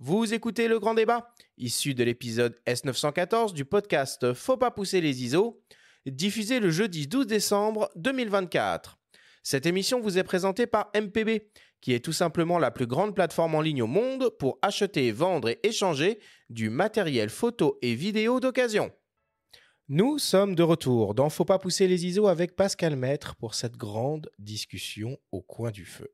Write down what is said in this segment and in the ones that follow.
Vous écoutez Le Grand Débat, issu de l'épisode S914 du podcast Faut pas pousser les ISO, diffusé le jeudi 12 décembre 2024. Cette émission vous est présentée par MPB, qui est tout simplement la plus grande plateforme en ligne au monde pour acheter, vendre et échanger du matériel photo et vidéo d'occasion. Nous sommes de retour dans Faut pas pousser les ISO avec Pascal Maître pour cette grande discussion au coin du feu.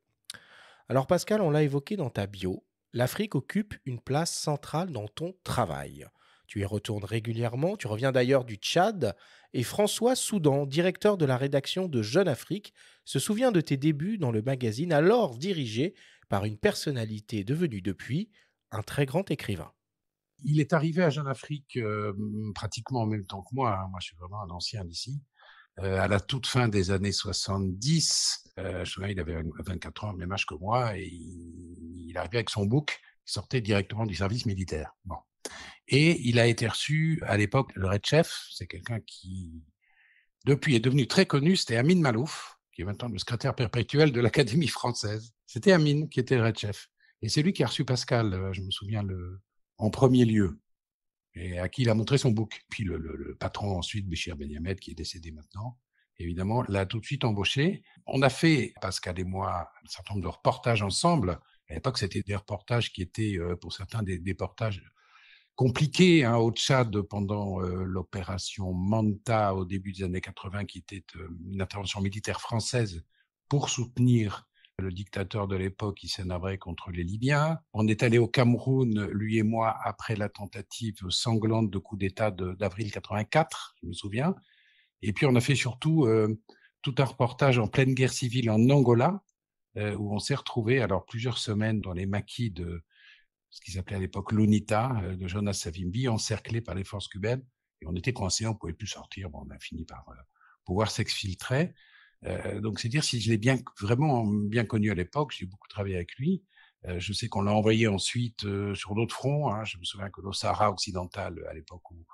Alors Pascal, on l'a évoqué dans ta bio, l'Afrique occupe une place centrale dans ton travail. Tu y retournes régulièrement, tu reviens d'ailleurs du Tchad, et François Soudan, directeur de la rédaction de Jeune Afrique, se souvient de tes débuts dans le magazine alors dirigé par une personnalité devenue depuis un très grand écrivain. Il est arrivé à Jeune Afrique pratiquement en même temps que moi. Moi, je suis vraiment un ancien d'ici. À la toute fin des années 70, je me souviens, il avait 24 ans, même âge que moi, et il arrivait avec son bouc, il sortait directement du service militaire. Bon. Et il a été reçu, à l'époque, le Red Chef, c'est quelqu'un qui, depuis, est devenu très connu, c'était Amin Malouf, qui est maintenant le secrétaire perpétuel de l'Académie française. C'était Amin qui était le Red Chef. Et c'est lui qui a reçu Pascal, je me souviens, en premier lieu, et à qui il a montré son book. Puis le patron ensuite, Béchir Benyamed, qui est décédé maintenant, évidemment, l'a tout de suite embauché. On a fait, Pascal et moi, un certain nombre de reportages ensemble. À l'époque, c'était des reportages qui étaient, pour certains, des reportages compliqués, hein, au Tchad pendant l'opération Manta au début des années 80, qui était une intervention militaire française pour soutenir le dictateur de l'époque, Hissène Habré, contre les Libyens. On est allé au Cameroun, lui et moi, après la tentative sanglante de coup d'État d'avril 84, je me souviens. Et puis on a fait surtout tout un reportage en pleine guerre civile en Angola, où on s'est retrouvé alors plusieurs semaines dans les maquis de ce qui s'appelait à l'époque l'UNITA, de Jonas Savimbi, encerclé par les forces cubaines. Et on était coincés, on ne pouvait plus sortir. Bon, on a fini par pouvoir s'exfiltrer. Donc, c'est dire si je l'ai vraiment bien connu à l'époque, j'ai beaucoup travaillé avec lui. Je sais qu'on l'a envoyé ensuite sur d'autres fronts. Hein. Je me souviens que le Sahara occidental, à l'époque où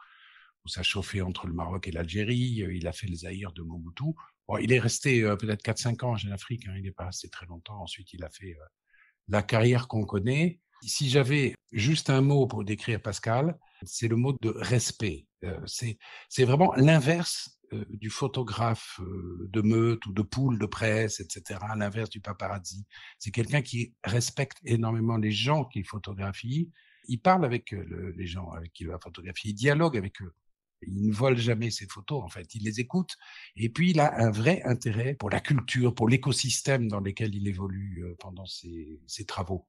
ça chauffait entre le Maroc et l'Algérie, il a fait le Zaïre de Mobutu. Bon, il est resté peut-être 4-5 ans en Jeune Afrique, hein. Il n'est pas resté très longtemps. Ensuite, il a fait la carrière qu'on connaît. Si j'avais juste un mot pour décrire Pascal, c'est le mot de respect. C'est vraiment l'inverse du photographe de meute ou de poule de presse, etc., l'inverse du paparazzi. C'est quelqu'un qui respecte énormément les gens qu'il photographie. Il parle avec les gens avec qui il va photographier, il dialogue avec eux. Il ne vole jamais ses photos, en fait. Il les écoute. Et puis, il a un vrai intérêt pour la culture, pour l'écosystème dans lequel il évolue pendant ses travaux.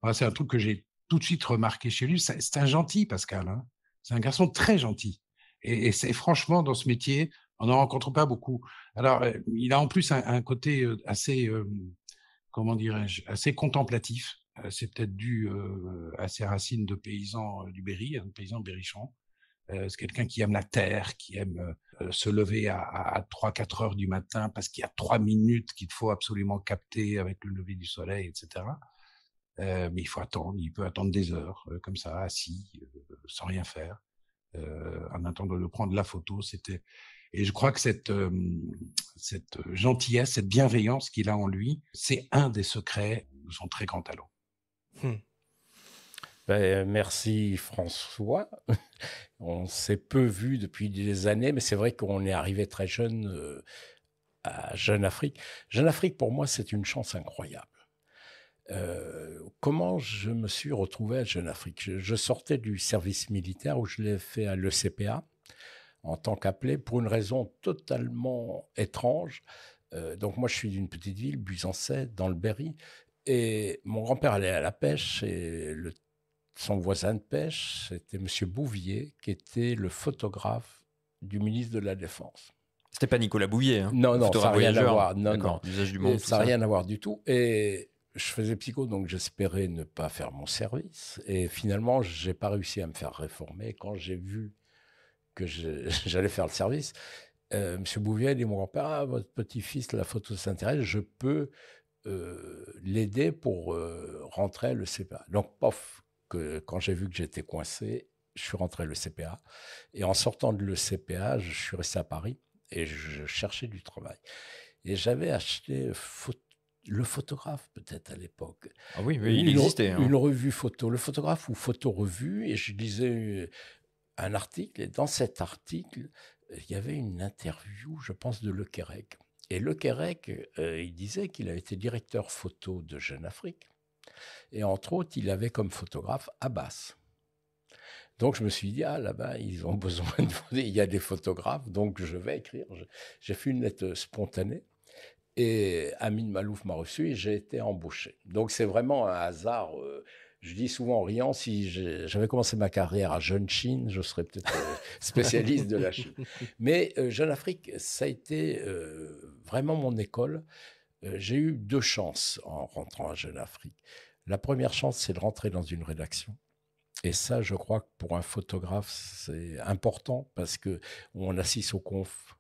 Voilà, c'est un truc que j'ai tout de suite remarqué chez lui. C'est un gentil, Pascal. Hein. C'est un garçon très gentil. Et c'est franchement, dans ce métier, on n'en rencontre pas beaucoup. Alors, il a en plus un côté assez, comment dirais-je, assez contemplatif. C'est peut-être dû à ses racines de paysan du Berry, de paysan berrichon. C'est quelqu'un qui aime la terre, qui aime se lever à 3-4 heures du matin parce qu'il y a 3 minutes qu'il faut absolument capter avec le lever du soleil, etc. Mais il faut attendre, il peut attendre des heures, comme ça, assis, sans rien faire, en attendant de prendre la photo. Et je crois que cette gentillesse, cette bienveillance qu'il a en lui, c'est un des secrets de son très grand talent. Merci François. On s'est peu vu depuis des années, mais c'est vrai qu'on est arrivé très jeune à Jeune Afrique. Jeune Afrique, pour moi, c'est une chance incroyable. Comment je me suis retrouvé à Jeune Afrique ? Je sortais du service militaire où je l'ai fait à l'ECPA en tant qu'appelé pour une raison totalement étrange. Donc moi, je suis d'une petite ville, Buzancais, dans le Berry, et mon grand-père allait à la pêche et son voisin de pêche, c'était M. Bouvier, qui était le photographe du ministre de la Défense. C'était pas Nicolas Bouvier, hein, non, ça n'a rien à voir. Non. L'usage du monde, ça n'a rien à voir du tout. Et je faisais psycho, donc j'espérais ne pas faire mon service. Et finalement, je n'ai pas réussi à me faire réformer. Quand j'ai vu que j'allais faire le service, M. Bouvier dit, mon grand-père, votre petit-fils, la photo s'intéresse, je peux l'aider pour rentrer à l'ECPA. Donc, pof, quand j'ai vu que j'étais coincé, je suis rentré à l'ECPA. Et en sortant de l'ECPA, je suis resté à Paris et je cherchais du travail. Et j'avais acheté le photographe peut-être à l'époque. Ah oui, il existait. Une revue photo, le photographe ou photo-revue, et je lisais un article, et dans cet article, il y avait une interview, je pense, de Le Quérec. Et Le Quérec, il disait qu'il avait été directeur photo de Jeune Afrique, et entre autres, il avait comme photographe Abbas. Donc, je me suis dit, là-bas, ils ont besoin il y a des photographes, donc je vais écrire. J'ai fait une lettre spontanée et Amin Malouf m'a reçu et j'ai été embauché. Donc, c'est vraiment un hasard. Je dis souvent en riant, si j'avais commencé ma carrière à Jeune Chine, je serais peut-être spécialiste de la Chine. Mais Jeune Afrique, ça a été vraiment mon école. J'ai eu 2 chances en rentrant à Jeune Afrique. La première chance, c'est de rentrer dans une rédaction. Et ça, je crois que pour un photographe, c'est important parce qu'on assiste au conf,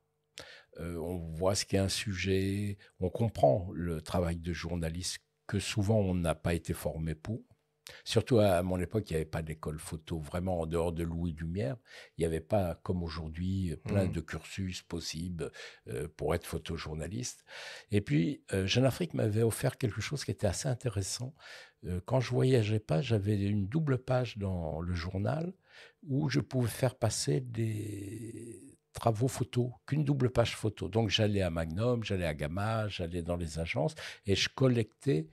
on voit ce qu'est un sujet, on comprend le travail de journaliste que souvent on n'a pas été formé pour. Surtout à mon époque, il n'y avait pas d'école photo, vraiment en dehors de Louis Lumière. Il n'y avait pas, comme aujourd'hui, plein de cursus possibles pour être photojournaliste. Et puis, Jeune Afrique m'avait offert quelque chose qui était assez intéressant. Quand je voyageais pas, j'avais une double page dans le journal où je pouvais faire passer des travaux photos, qu'une double page photo. Donc, j'allais à Magnum, j'allais à Gamma, j'allais dans les agences et je collectais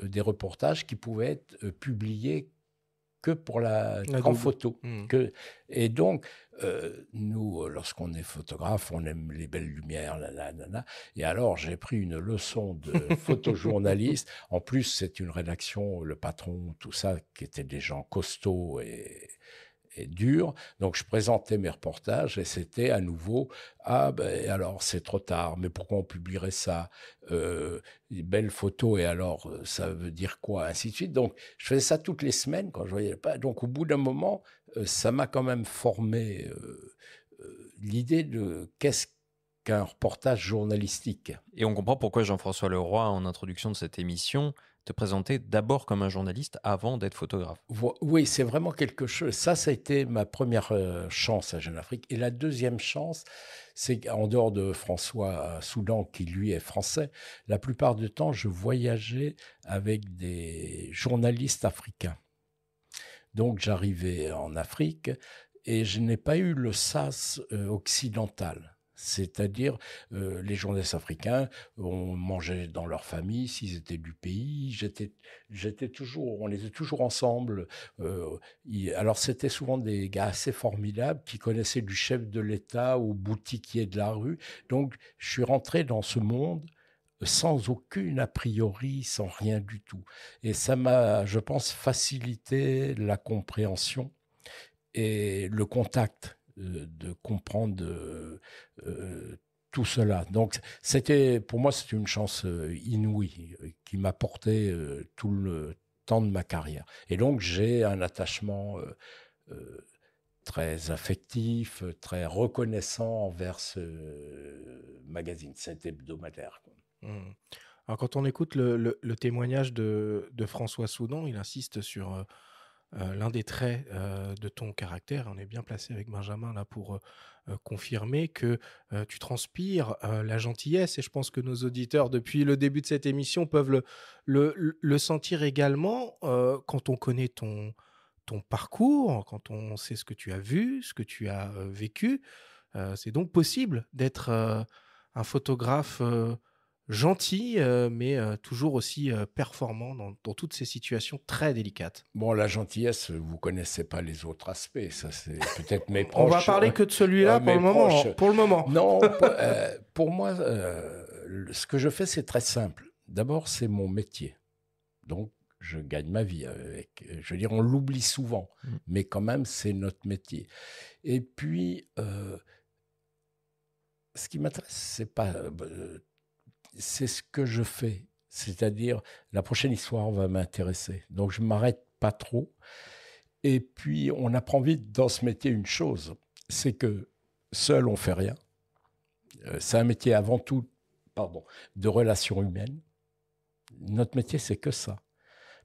des reportages qui pouvaient être publiés que pour la grande photo. Et donc, nous, lorsqu'on est photographe, on aime les belles lumières, Et alors, j'ai pris une leçon de photojournaliste. En plus, c'est une rédaction, le patron, tout ça, qui étaient des gens costauds et durs. Donc, je présentais mes reportages et c'était à nouveau « Ah, ben alors, c'est trop tard, mais pourquoi on publierait ça belles photos, et alors, ça veut dire quoi ?» ainsi de suite. Donc, je faisais ça toutes les semaines quand je voyais pas. Donc, au bout d'un moment, ça m'a quand même formé l'idée de qu'est-ce qu'un reportage journalistique. Et on comprend pourquoi Jean-François Leroy, en introduction de cette émission, te présentait d'abord comme un journaliste avant d'être photographe. Oui, c'est vraiment quelque chose. Ça a été ma première chance à Jeune Afrique. Et la deuxième chance, c'est qu'en dehors de François Soudan, qui lui est français, la plupart du temps, je voyageais avec des journalistes africains. Donc, j'arrivais en Afrique et je n'ai pas eu le sas occidental. C'est-à-dire, les journalistes africains, on mangeait dans leur famille, s'ils étaient du pays, on était toujours ensemble. Alors, c'était souvent des gars assez formidables qui connaissaient du chef de l'État au boutiquier de la rue. Donc, je suis rentré dans ce monde sans aucune a priori, sans rien du tout. Et ça m'a, je pense, facilité la compréhension et le contact, de comprendre tout cela. Donc, pour moi, c'était une chance inouïe qui m'a porté tout le temps de ma carrière. Et donc, j'ai un attachement très affectif, très reconnaissant envers ce magazine, cet hebdomadaire. Alors, quand on écoute le témoignage de François Soudan, il insiste sur l'un des traits de ton caractère. On est bien placé avec Benjamin là pour confirmer que tu transpires la gentillesse, et je pense que nos auditeurs, depuis le début de cette émission, peuvent le sentir également quand on connaît ton parcours, quand on sait ce que tu as vu, ce que tu as vécu. C'est donc possible d'être un photographe gentil, mais toujours aussi performant dans toutes ces situations très délicates. Bon, la gentillesse, vous connaissez pas les autres aspects. Ça, c'est peut-être mes proches. On va parler que de celui-là pour le moment. Non, pour moi, ce que je fais, c'est très simple. D'abord, c'est mon métier. Donc, je gagne ma vie avec. Je veux dire, on l'oublie souvent, mais quand même, c'est notre métier. Et puis, ce qui m'intéresse, c'est ce que je fais. C'est-à-dire, la prochaine histoire va m'intéresser. Donc, je ne m'arrête pas trop. Et puis, on apprend vite dans ce métier une chose, c'est que seul, on ne fait rien. C'est un métier avant tout de relations humaines. Notre métier, c'est que ça.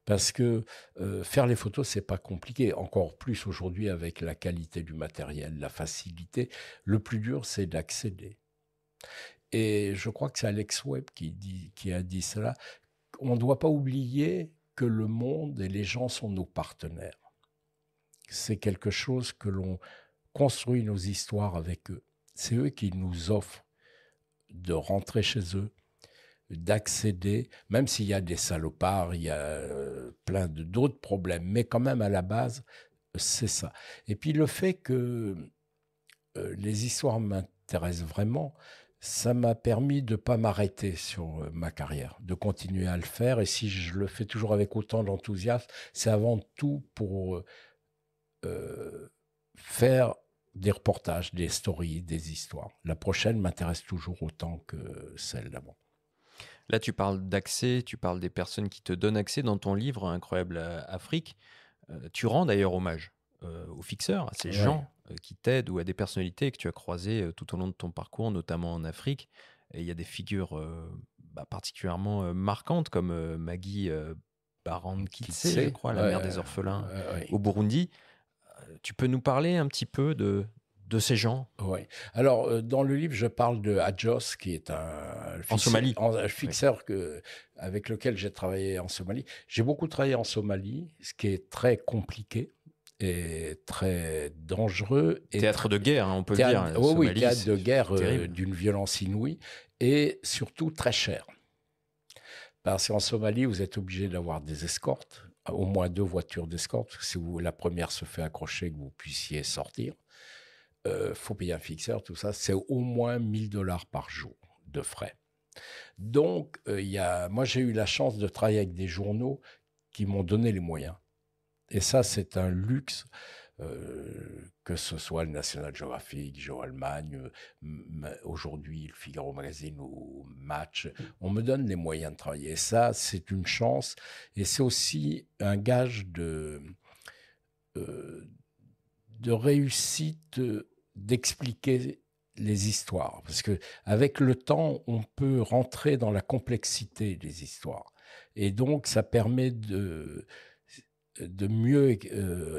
Parce que faire les photos, c'est pas compliqué. Encore plus aujourd'hui avec la qualité du matériel, la facilité. Le plus dur, c'est d'accéder. Et je crois que c'est Alex Webb qui a dit cela. on ne doit pas oublier que le monde et les gens sont nos partenaires. C'est quelque chose que l'on construit nos histoires avec eux. C'est eux qui nous offrent de rentrer chez eux, d'accéder, même s'il y a des salopards, il y a plein d'autres problèmes, mais quand même à la base, c'est ça. Et puis le fait que les histoires m'intéressent vraiment, ça m'a permis de ne pas m'arrêter sur ma carrière, de continuer à le faire. Et si je le fais toujours avec autant d'enthousiasme, c'est avant tout pour faire des reportages, des stories, des histoires. La prochaine m'intéresse toujours autant que celle d'avant. Là, tu parles d'accès, tu parles des personnes qui te donnent accès dans ton livre Incroyable Afrique. Tu rends d'ailleurs hommage aux fixeurs, à ces gens qui t'aident ou à des personnalités que tu as croisées tout au long de ton parcours, notamment en Afrique. Et il y a des figures particulièrement marquantes comme Maggie Barandkitse, je crois, la mère des orphelins au Burundi. Tu peux nous parler un petit peu de ces gens? Oui. Alors, dans le livre, je parle de Adjos, qui est un fixeur avec lequel j'ai travaillé en Somalie. J'ai beaucoup travaillé en Somalie, ce qui est très compliqué et très dangereux. Théâtre de guerre, hein, on peut le dire. Oui, théâtre de guerre d'une violence inouïe et surtout très cher. Parce qu'en Somalie, vous êtes obligé d'avoir des escortes, au moins 2 voitures d'escorte. Si la première se fait accrocher, que vous puissiez sortir. Faut payer un fixeur, tout ça. C'est au moins $1000 par jour de frais. Donc, moi, j'ai eu la chance de travailler avec des journaux qui m'ont donné les moyens. Et ça, c'est un luxe, que ce soit le National Geographic, Geo-Allemagne, aujourd'hui le Figaro Magazine ou Match. On me donne les moyens de travailler. Et ça, c'est une chance. Et c'est aussi un gage de réussite d'expliquer les histoires. Parce qu'avec le temps, on peut rentrer dans la complexité des histoires. Et donc, ça permet de mieux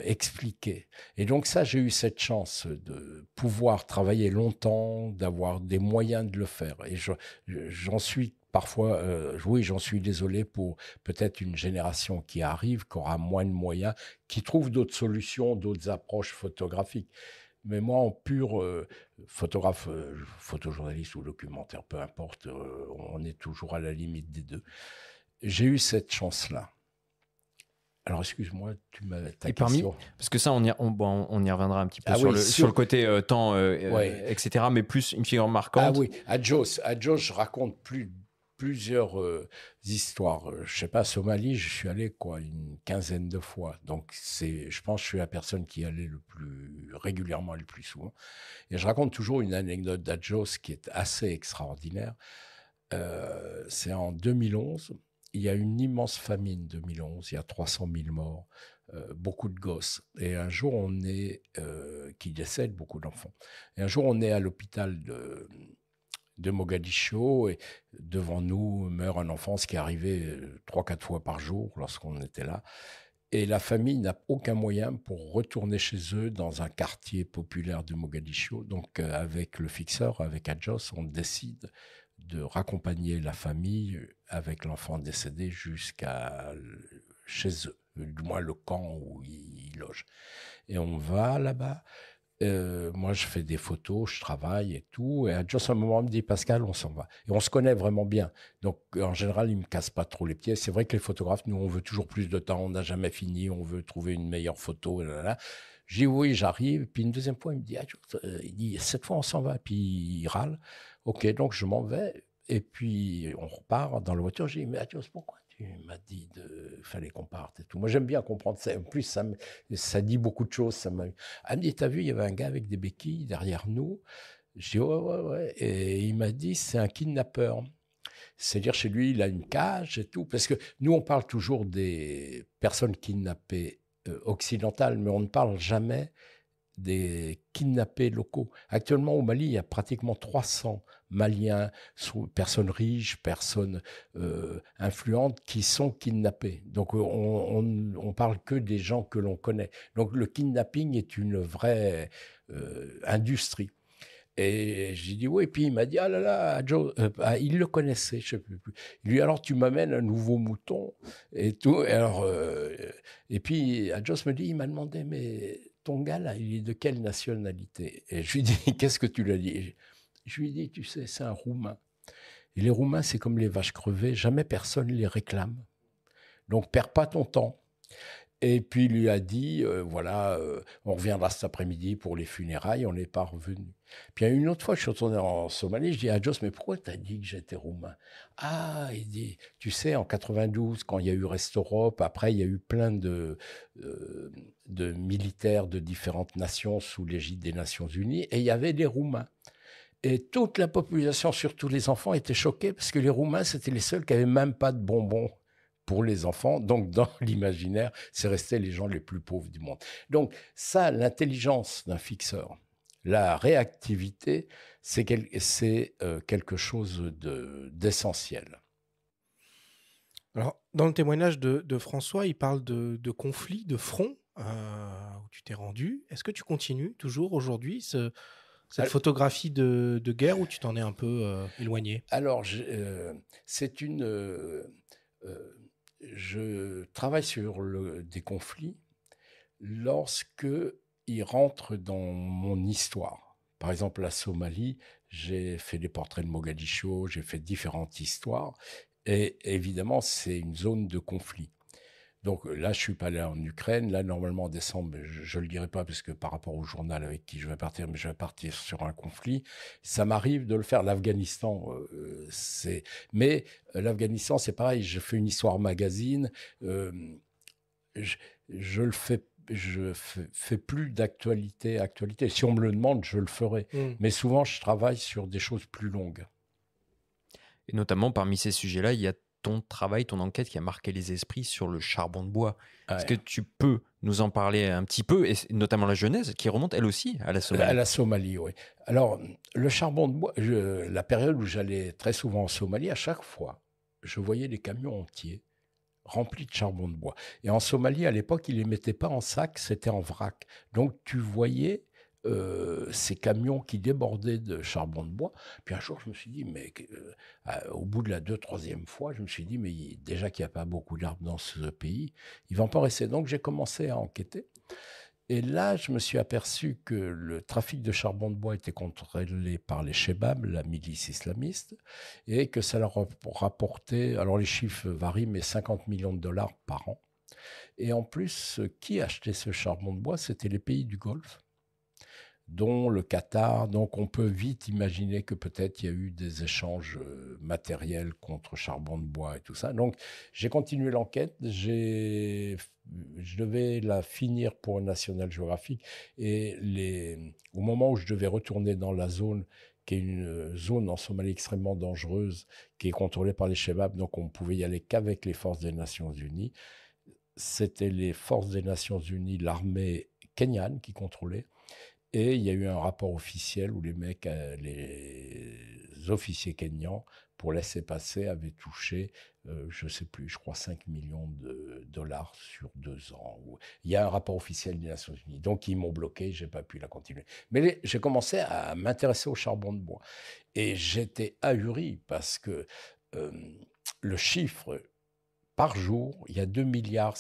expliquer. Et donc ça, j'ai eu cette chance de pouvoir travailler longtemps, d'avoir des moyens de le faire. Et j'en suis parfois, oui, j'en suis désolé pour peut-être une génération qui arrive, qui aura moins de moyens, qui trouve d'autres solutions, d'autres approches photographiques. Mais moi, en pur photographe, photojournaliste ou documentaire, peu importe, on est toujours à la limite des deux. J'ai eu cette chance-là. Alors, excuse-moi, tu m'as ta question. Parce que ça, on y reviendra un petit peu sur le côté temps, etc., mais plus une figure marquante. Ah oui, Adjos, je raconte plusieurs histoires. Je ne sais pas, Somalie, je suis allé une quinzaine de fois. Donc, je pense que je suis la personne qui y allait le plus régulièrement, le plus souvent. Et je raconte toujours une anecdote d'Adjos qui est assez extraordinaire. C'est en 2011. Il y a une immense famine, 2011. Il y a 300 000 morts, beaucoup de gosses. Et un jour, qui décèdent, beaucoup d'enfants. Et un jour, on est à l'hôpital de Mogadiscio et devant nous meurt un enfant, ce qui est arrivé 3-4 fois par jour lorsqu'on était là. Et la famille n'a aucun moyen pour retourner chez eux dans un quartier populaire de Mogadiscio. Donc, avec le fixeur, avec Adjos, on décide de raccompagner la famille avec l'enfant décédé jusqu'à chez eux, du moins le camp où ils logent. Et on va là-bas. Moi, je fais des photos, je travaille et tout. Et Adjos, à un moment, me dit, Pascal, on s'en va. Et on se connaît vraiment bien. Donc, en général, il ne me casse pas trop les pieds. C'est vrai que les photographes, nous, on veut toujours plus de temps. On n'a jamais fini. On veut trouver une meilleure photo. Je dis, oui, j'arrive. Puis une deuxième fois, il me dit, il dit, cette fois, on s'en va. Puis il râle. OK, donc je m'en vais. Et puis, on repart dans la voiture. Je dis, mais Adjos, pourquoi tu m'as dit fallait qu'on parte et tout. Moi, j'aime bien comprendre ça. En plus, ça dit beaucoup de choses. Elle me dit, t'as vu, il y avait un gars avec des béquilles derrière nous. Je dis, ouais. Et il m'a dit, c'est un kidnappeur. C'est-à-dire, chez lui, il a une cage et tout. Parce que nous, on parle toujours des personnes kidnappées occidentales, mais on ne parle jamais des kidnappés locaux. Actuellement, au Mali, il y a pratiquement 300 Maliens, personnes riches, personnes influentes, qui sont kidnappés. Donc, on parle que des gens que l'on connaît. Donc, le kidnapping est une vraie industrie. Et j'ai dit oui, puis il m'a dit ah là là, Joe, il le connaissait, je sais plus. Il lui dit alors tu m'amènes un nouveau mouton et tout. Et alors et puis Joe me dit, il m'a demandé mais ton gars là, il est de quelle nationalité? Et je lui dis qu'est-ce que tu lui as dit? Je lui dis tu sais c'est un Roumain. Et les Roumains c'est comme les vaches crevées, jamais personne les réclame. Donc perds pas ton temps. Et puis il lui a dit, voilà, on reviendra cet après-midi pour les funérailles, on n'est pas revenu. Puis il y a une autre fois, je suis retourné en Somalie, je dis à Joss, mais pourquoi tu as dit que j'étais roumain? Ah, il dit, tu sais, en 92, quand il y a eu Rest-Europe, après il y a eu plein de militaires de différentes nations sous l'égide des Nations Unies, et il y avait des Roumains. Et toute la population, surtout les enfants, étaient choqués parce que les Roumains, c'était les seuls qui n'avaient même pas de bonbons pour les enfants. Donc, dans l'imaginaire, c'est resté les gens les plus pauvres du monde. Donc, ça, l'intelligence d'un fixeur, la réactivité, c'est quelque chose d'essentiel. Alors, dans le témoignage de François, il parle de conflits, de fronts où tu t'es rendu. Est-ce que tu continues toujours aujourd'hui cette photographie de guerre où tu t'en es un peu éloigné? Alors, je travaille sur des conflits lorsque ils rentrent dans mon histoire. Par exemple, la Somalie, j'ai fait des portraits de Mogadiscio, j'ai fait différentes histoires. Et évidemment, c'est une zone de conflit. Donc là, je ne suis pas allé en Ukraine. Là, normalement, en décembre, je ne le dirai pas parce que par rapport au journal avec qui je vais partir, mais je vais partir sur un conflit. Ça m'arrive de le faire. L'Afghanistan, Mais l'Afghanistan, c'est pareil. Je fais une histoire magazine. Je le fais. Je fais plus d'actualité. Si on me le demande, je le ferai. Mais souvent, je travaille sur des choses plus longues. Et notamment, parmi ces sujets-là, il y a ton travail, ton enquête qui a marqué les esprits sur le charbon de bois. Est-ce que tu peux nous en parler un petit peu, et notamment la genèse, qui remonte elle aussi à la Somalie? À la Somalie, oui. Alors, le charbon de bois, la période où j'allais très souvent en Somalie, à chaque fois, je voyais des camions entiers remplis de charbon de bois. Et en Somalie, à l'époque, ils ne les mettaient pas en sac, c'était en vrac. Donc, tu voyais ces camions qui débordaient de charbon de bois. Puis un jour, je me suis dit, mais au bout de la 2e, 3e fois, je me suis dit, mais déjà qu'il n'y a pas beaucoup d'arbres dans ce pays, ils vont pas rester. Donc j'ai commencé à enquêter. Et là, je me suis aperçu que le trafic de charbon de bois était contrôlé par les Chebab, la milice islamiste, et que ça leur rapportait, alors les chiffres varient, mais 50 millions de dollars par an. Et en plus, qui achetait ce charbon de bois? C'était les pays du Golfe, dont le Qatar. Donc on peut vite imaginer que peut-être il y a eu des échanges matériels contre charbon de bois et tout ça. Donc j'ai continué l'enquête, je devais la finir pour National Geographic, et au moment où je devais retourner dans la zone, qui est une zone en Somalie extrêmement dangereuse, qui est contrôlée par les Chebab, donc on ne pouvait y aller qu'avec les forces des Nations Unies. C'était les forces des Nations Unies, l'armée kenyane qui contrôlait. Et il y a eu un rapport officiel où les officiers kenyans, pour laisser passer, avaient touché, je ne sais plus, je crois 5 millions de dollars sur 2 ans. Il y a un rapport officiel des Nations Unies. Donc, ils m'ont bloqué, je n'ai pas pu la continuer. Mais j'ai commencé à m'intéresser au charbon de bois. Et j'étais ahuri parce que le chiffre, par jour, il y a 2,5 milliards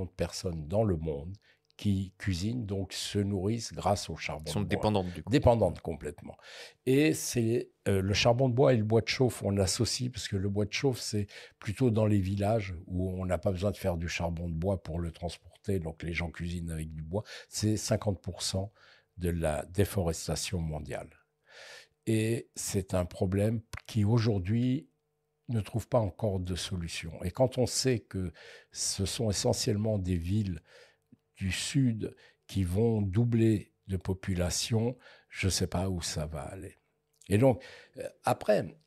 de personnes dans le monde qui cuisinent, donc se nourrissent grâce au charbon de bois. Ils sont dépendantes, du coup. Dépendantes complètement. Et c'est le charbon de bois et le bois de chauffe, on l'associe, parce que le bois de chauffe, c'est plutôt dans les villages où on n'a pas besoin de faire du charbon de bois pour le transporter, donc les gens cuisinent avec du bois. C'est 50% de la déforestation mondiale. Et c'est un problème qui, aujourd'hui, ne trouve pas encore de solution. Et quand on sait que ce sont essentiellement des villes du Sud qui vont doubler de population, je ne sais pas où ça va aller. Et donc, après,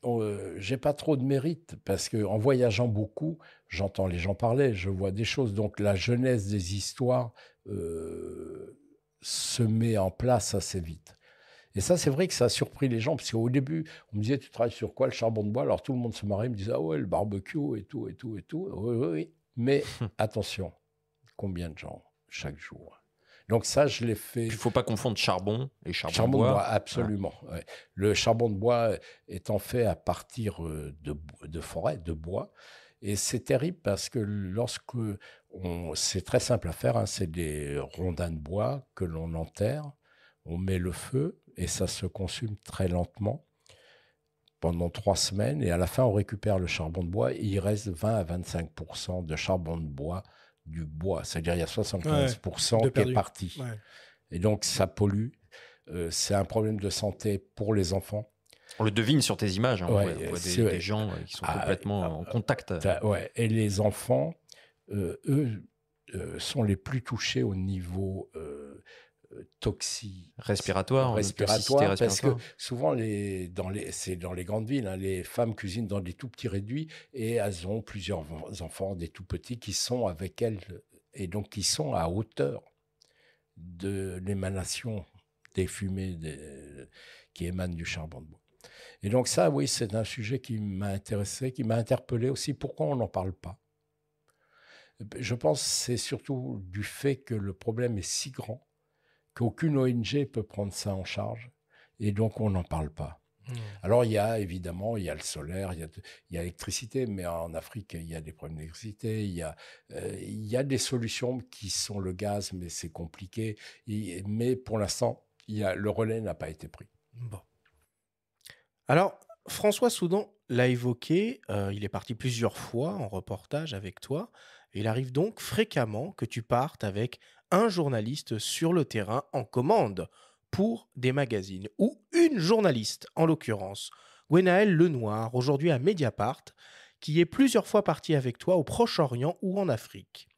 j'ai pas trop de mérite parce qu'en voyageant beaucoup, j'entends les gens parler, je vois des choses. Donc, la genèse des histoires se met en place assez vite. Et ça, c'est vrai que ça a surpris les gens, parce qu'au début, on me disait, tu travailles sur quoi, le charbon de bois? Alors tout le monde se marrait, me disait, ah ouais, le barbecue et tout, et tout, et tout. Oui, oui, oui. Mais attention, combien de gens chaque jour? Donc ça, je l'ai fait. Il ne faut pas confondre charbon et Charbon de bois, absolument. Ouais. Le charbon de bois étant fait à partir de forêt, de bois. Et c'est terrible parce que c'est très simple à faire, hein, c'est des rondins de bois que l'on enterre, on met le feu et ça se consume très lentement pendant 3 semaines. Et à la fin, on récupère le charbon de bois et il reste 20 à 25% de charbon de bois du bois. C'est-à-dire il y a 75% qui est parti. Ouais. Et donc, ça pollue. C'est un problème de santé pour les enfants. On le devine sur tes images. Hein. Ouais, on voit des gens qui sont complètement en contact. Ouais. Et les enfants, eux, sont les plus touchés au niveau respiratoire, parce que souvent, c'est dans les grandes villes, hein, les femmes cuisinent dans des tout petits réduits et elles ont plusieurs enfants, des tout petits, qui sont avec elles et donc qui sont à hauteur de l'émanation des fumées qui émanent du charbon de bois. Et donc ça, oui, c'est un sujet qui m'a intéressé, qui m'a interpellé aussi. Pourquoi on n'en parle pas ? Je pense que c'est surtout du fait que le problème est si grand qu'aucune ONG peut prendre ça en charge, et donc on n'en parle pas. Alors il y a évidemment, il y a le solaire, il y a l'électricité, mais en Afrique, il y a des problèmes d'électricité, il y a des solutions qui sont le gaz, mais c'est compliqué. Mais pour l'instant, le relais n'a pas été pris. Bon. Alors, François Soudan l'a évoqué, il est parti plusieurs fois en reportage avec toi. Et il arrive donc fréquemment que tu partes avec un journaliste sur le terrain en commande pour des magazines, ou une journaliste, en l'occurrence, Gwenaëlle Lenoir, aujourd'hui à Mediapart, qui est plusieurs fois partie avec toi au Proche-Orient ou en Afrique.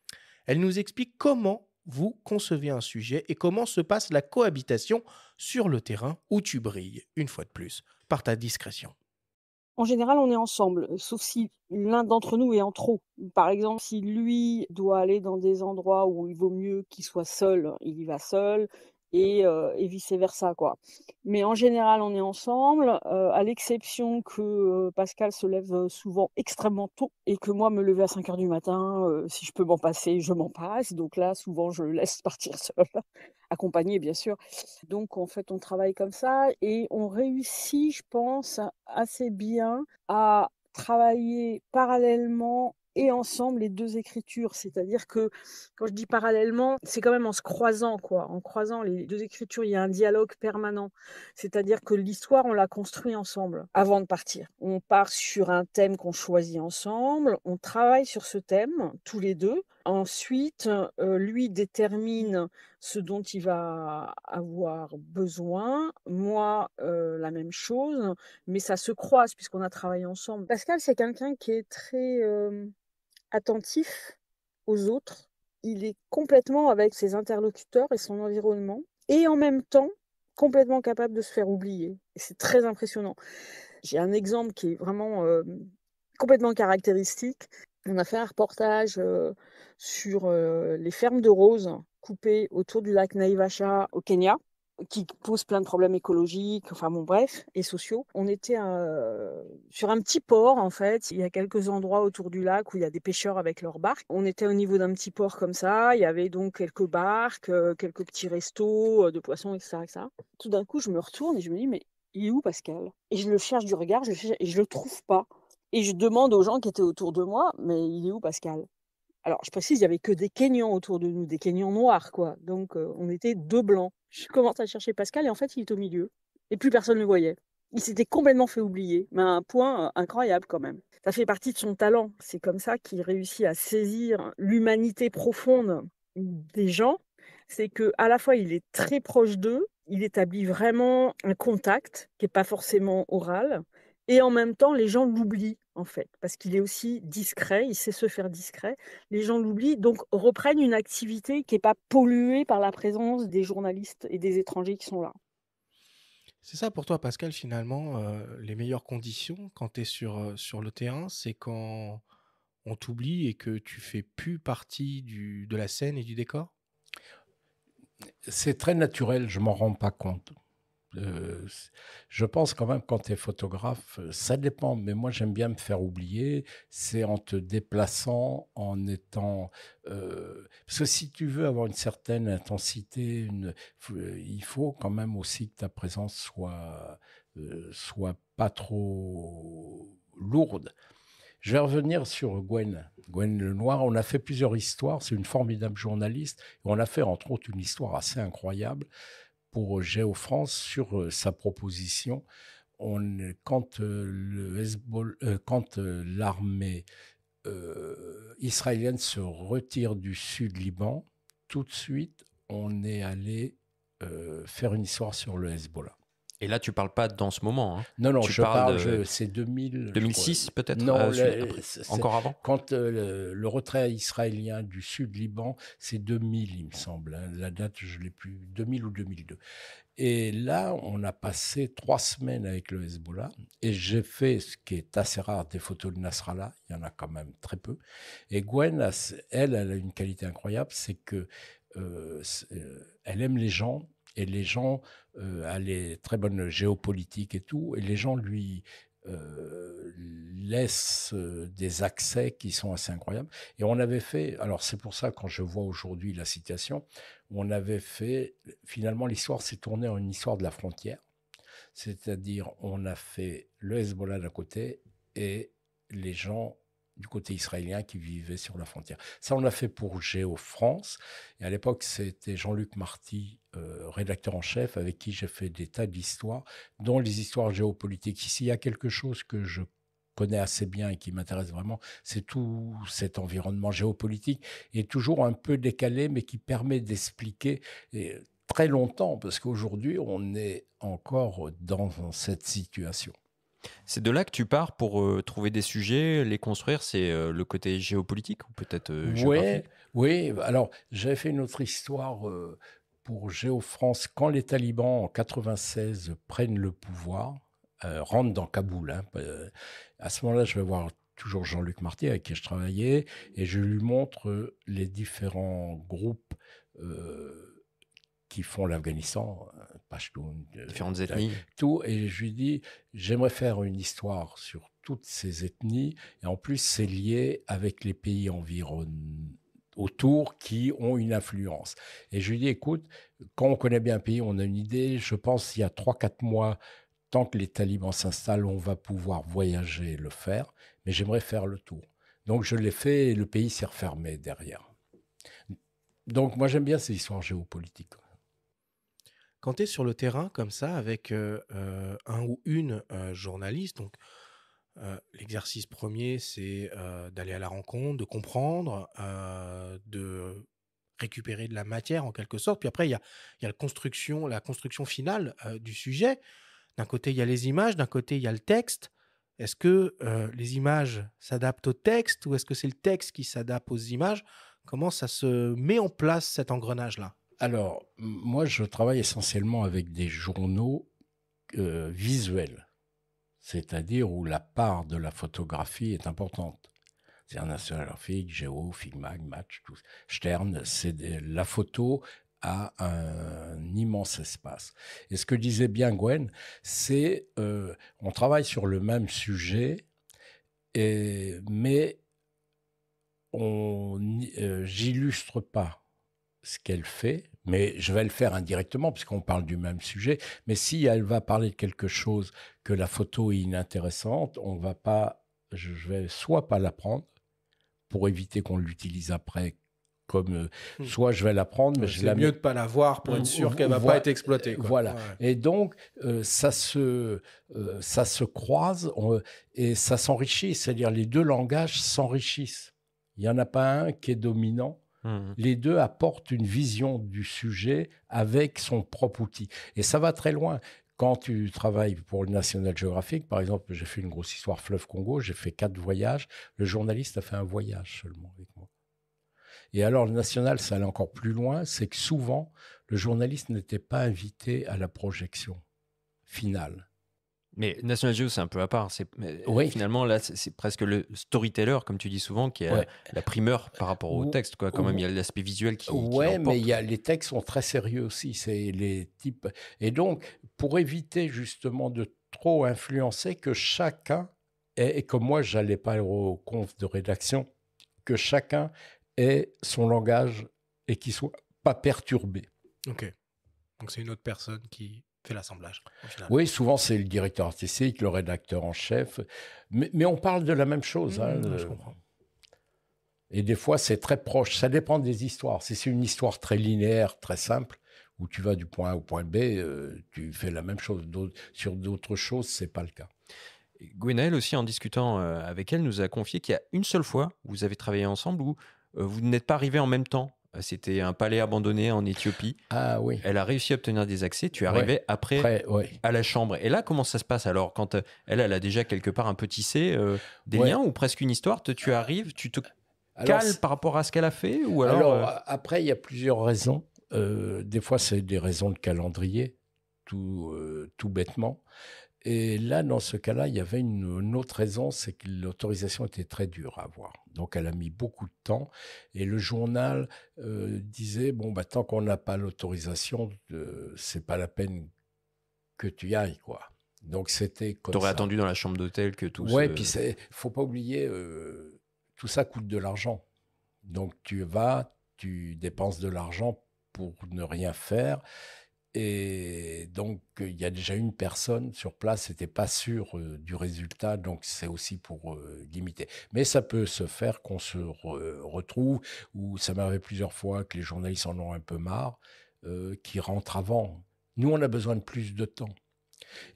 Elle nous explique comment vous concevez un sujet et comment se passe la cohabitation sur le terrain où tu brilles, une fois de plus, par ta discrétion. En général, on est ensemble, sauf si l'un d'entre nous est en trop. Par exemple, si lui doit aller dans des endroits où il vaut mieux qu'il soit seul, il y va seul et vice versa, quoi. Mais en général, on est ensemble, à l'exception que Pascal se lève souvent extrêmement tôt et que moi, me lever à 5h du matin, si je peux m'en passer, je m'en passe. Donc là, souvent, je le laisse partir seul, accompagné bien sûr. Donc en fait, on travaille comme ça et on réussit, je pense, assez bien à travailler parallèlement et ensemble les 2 écritures. C'est-à-dire que quand je dis parallèlement, c'est quand même en se croisant, quoi. En croisant les 2 écritures, il y a un dialogue permanent. C'est-à-dire que l'histoire, on la construit ensemble avant de partir. On part sur un thème qu'on choisit ensemble, on travaille sur ce thème tous les 2. Ensuite, lui détermine ce dont il va avoir besoin. Moi, la même chose, mais ça se croise puisqu'on a travaillé ensemble. Pascal, c'est quelqu'un qui est très attentif aux autres. Il est complètement avec ses interlocuteurs et son environnement, et en même temps complètement capable de se faire oublier. Et c'est très impressionnant. J'ai un exemple qui est vraiment complètement caractéristique. On a fait un reportage sur les fermes de roses coupées autour du lac Naivasha au Kenya, qui posent plein de problèmes écologiques, enfin bon bref, et sociaux. On était sur un petit port en fait. Il y a quelques endroits autour du lac où il y a des pêcheurs avec leurs barques. On était au niveau d'un petit port comme ça. Il y avait donc quelques barques, quelques petits restos de poissons, etc., etc. Tout d'un coup, je me retourne et je me dis, mais il est où Pascal ? Et je le cherche du regard, et je le trouve pas. Et je demande aux gens qui étaient autour de moi, mais il est où Pascal ? Alors, je précise, il n'y avait que des Kenyans autour de nous, des Kenyans noirs, quoi. Donc, on était 2 blancs. Je commence à chercher Pascal et en fait, il est au milieu. Et plus personne ne le voyait. Il s'était complètement fait oublier, mais à un point incroyable quand même. Ça fait partie de son talent. C'est comme ça qu'il réussit à saisir l'humanité profonde des gens. C'est qu'à la fois, il est très proche d'eux, il établit vraiment un contact qui n'est pas forcément oral, et en même temps, les gens l'oublient, en fait, parce qu'il est aussi discret, il sait se faire discret. Les gens l'oublient, donc reprennent une activité qui n'est pas polluée par la présence des journalistes et des étrangers qui sont là. C'est ça pour toi, Pascal, finalement, les meilleures conditions quand tu es sur le terrain, c'est quand on t'oublie et que tu fais plus partie de la scène et du décor ? C'est très naturel, je m'en rends pas compte. Je pense quand même, quand tu es photographe, ça dépend, mais moi j'aime bien me faire oublier. C'est en te déplaçant, en étant. Parce que si tu veux avoir une certaine intensité, il faut quand même aussi que ta présence soit pas trop lourde. Je vais revenir sur Gwen Lenoir. On a fait plusieurs histoires. C'est une formidable journaliste. On a fait entre autres une histoire assez incroyable pour Géo-France sur sa proposition. Quand l'armée israélienne se retire du sud Liban, tout de suite, on est allé faire une histoire sur le Hezbollah. Et là, tu parles pas dans ce moment. Hein. Non, tu parles c'est 2006 peut-être. Non, encore avant. Quand le retrait israélien du sud Liban, c'est 2000, il me semble. Hein. La date, je l'ai plus. 2000 ou 2002. Et là, on a passé 3 semaines avec le Hezbollah. Et j'ai fait ce qui est assez rare, des photos de Nasrallah. Il y en a quand même très peu. Et Gwen, elle a une qualité incroyable, c'est que elle aime les gens. Et les gens, elle est très bonne géopolitique et tout, et les gens lui laissent des accès qui sont assez incroyables. Et on avait fait, alors c'est pour ça quand je vois aujourd'hui la citation, on avait fait, finalement l'histoire s'est tournée en une histoire de la frontière, c'est-à-dire on a fait le Hezbollah d'un côté et les gens du côté israélien qui vivaient sur la frontière. Ça, on l'a fait pour Géo-France. Et à l'époque, c'était Jean-Luc Marty, rédacteur en chef, avec qui j'ai fait des tas d'histoires, dont les histoires géopolitiques. Ici, il y a quelque chose que je connais assez bien et qui m'intéresse vraiment, c'est tout cet environnement géopolitique, et toujours un peu décalé, mais qui permet d'expliquer très longtemps, parce qu'aujourd'hui, on est encore dans cette situation. C'est de là que tu pars pour trouver des sujets, les construire. C'est le côté géopolitique ou peut-être géographique? Oui. Alors, j'avais fait une autre histoire pour Géo-France. Quand les talibans, en 1996, prennent le pouvoir, rentrent dans Kaboul. Hein, à ce moment-là, je vais voir toujours Jean-Luc Marty, avec qui je travaillais, et je lui montre les différents groupes qui font l'Afghanistan, Pashtun, différentes ethnies. Tout, et je lui dis, j'aimerais faire une histoire sur toutes ces ethnies, et en plus c'est lié avec les pays autour qui ont une influence. Et je lui dis, écoute, quand on connaît bien un pays, on a une idée, je pense qu'il y a 3-4 mois, tant que les talibans s'installent, on va pouvoir voyager et le faire, mais j'aimerais faire le tour. Donc je l'ai fait et le pays s'est refermé derrière. Donc moi j'aime bien ces histoires géopolitiques. Quand tu es sur le terrain comme ça, avec un ou une journaliste, donc l'exercice premier, c'est d'aller à la rencontre, de comprendre, de récupérer de la matière en quelque sorte. Puis après, il y a la construction finale du sujet. D'un côté, il y a les images, d'un côté, il y a le texte. Est-ce que les images s'adaptent au texte ou est-ce que c'est le texte qui s'adapte aux images? Comment ça se met en place, cet engrenage-là? Alors, moi, je travaille essentiellement avec des journaux visuels, c'est-à-dire où la part de la photographie est importante. C'est un National Geographic, Géo, Figmag, Match, tout. Stern, la photo a un immense espace. Et ce que disait bien Gwen, c'est on travaille sur le même sujet, mais j'illustre pas ce qu'elle fait, mais je vais le faire indirectement puisqu'on parle du même sujet. Mais si elle va parler de quelque chose que la photo est inintéressante, je vais soit pas la prendre pour éviter qu'on l'utilise après, comme soit je vais la prendre, mais c'est mieux de pas la voir pour être sûr qu'elle va pas être exploitée, quoi. Voilà. Ouais. Et donc ça se croise et ça s'enrichit, c'est-à-dire les deux langages s'enrichissent. Il y en a pas un qui est dominant. Les deux apportent une vision du sujet avec son propre outil. Et ça va très loin. Quand tu travailles pour le National Geographic, par exemple, j'ai fait une grosse histoire Fleuve Congo, j'ai fait 4 voyages. Le journaliste a fait un voyage seulement avec moi. Et alors, le National, ça allait encore plus loin, c'est que souvent, le journaliste n'était pas invité à la projection finale. Mais National Geo, c'est un peu à part. Oui. Finalement, là, c'est presque le storyteller, comme tu dis souvent, qui a la primeur par rapport au texte, quoi. Quand même, il y a l'aspect visuel qui mais les textes sont très sérieux aussi. C'est les types. Et donc, pour éviter justement de trop influencer, que chacun, et comme moi, je n'allais pas au conf de rédaction, que chacun ait son langage et qu'il ne soit pas perturbé. Ok. Donc c'est une autre personne qui fait l'assemblage, au final. Oui, souvent c'est le directeur artistique, le rédacteur en chef, mais on parle de la même chose. Je comprends. Et des fois, c'est très proche. Ça dépend des histoires. Si c'est une histoire très linéaire, très simple, où tu vas du point A au point B, tu fais la même chose. Sur d'autres choses, ce n'est pas le cas. Gwenaëlle aussi, en discutant avec elle, nous a confié qu'il y a une seule fois où vous avez travaillé ensemble où vous n'êtes pas arrivés en même temps. C'était un palais abandonné en Éthiopie. Ah oui. Elle a réussi à obtenir des accès. Tu es arrivé après à la chambre. Et là, comment ça se passe alors quand elle a déjà quelque part un peu tissé des liens ou presque une histoire? Tu arrives, tu te cales par rapport à ce qu'elle a fait ou alors après, il y a plusieurs raisons. Des fois, c'est des raisons de calendrier, tout bêtement. Et là, dans ce cas-là, il y avait une autre raison, c'est que l'autorisation était très dure à avoir. Donc, elle a mis beaucoup de temps. Et le journal disait, bon, tant qu'on n'a pas l'autorisation, c'est pas la peine que tu y ailles, quoi. Donc, c'était comme ça. T'aurais attendu dans la chambre d'hôtel que tout Ouais, puis faut pas oublier, tout ça coûte de l'argent. Donc, tu vas, tu dépenses de l'argent pour ne rien faire. Et donc, il y a déjà une personne sur place, n'était pas sûr du résultat, donc c'est aussi pour limiter. Mais ça peut se faire qu'on se retrouve, ou ça m'arrive plusieurs fois que les journalistes en ont un peu marre, qui rentrent avant. Nous, on a besoin de plus de temps.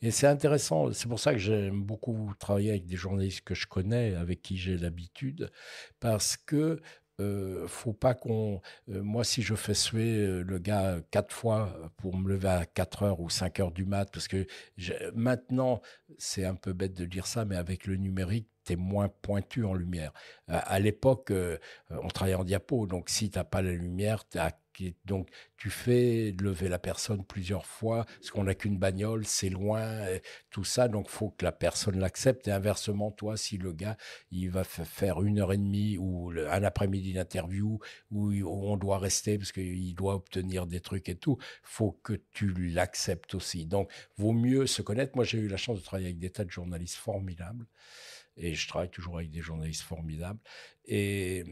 Et c'est intéressant, c'est pour ça que j'aime beaucoup travailler avec des journalistes que je connais, avec qui j'ai l'habitude, parce que faut pas qu'on... moi, si je fais suer le gars 4 fois pour me lever à 4 heures ou 5 heures du mat, parce que maintenant, c'est un peu bête de dire ça, mais avec le numérique, tu es moins pointu en lumière. À l'époque, on travaillait en diapo, donc si tu n'as pas la lumière, donc tu fais lever la personne plusieurs fois, parce qu'on n'a qu'une bagnole, c'est loin, tout ça, donc il faut que la personne l'accepte. Et inversement, toi, si le gars, il va faire 1h30 ou un après-midi d'interview où on doit rester parce qu'il doit obtenir des trucs et tout, faut que tu l'acceptes aussi. Donc, vaut mieux se connaître. Moi, j'ai eu la chance de travailler avec des tas de journalistes formidables. Et je travaille toujours avec des journalistes formidables. Et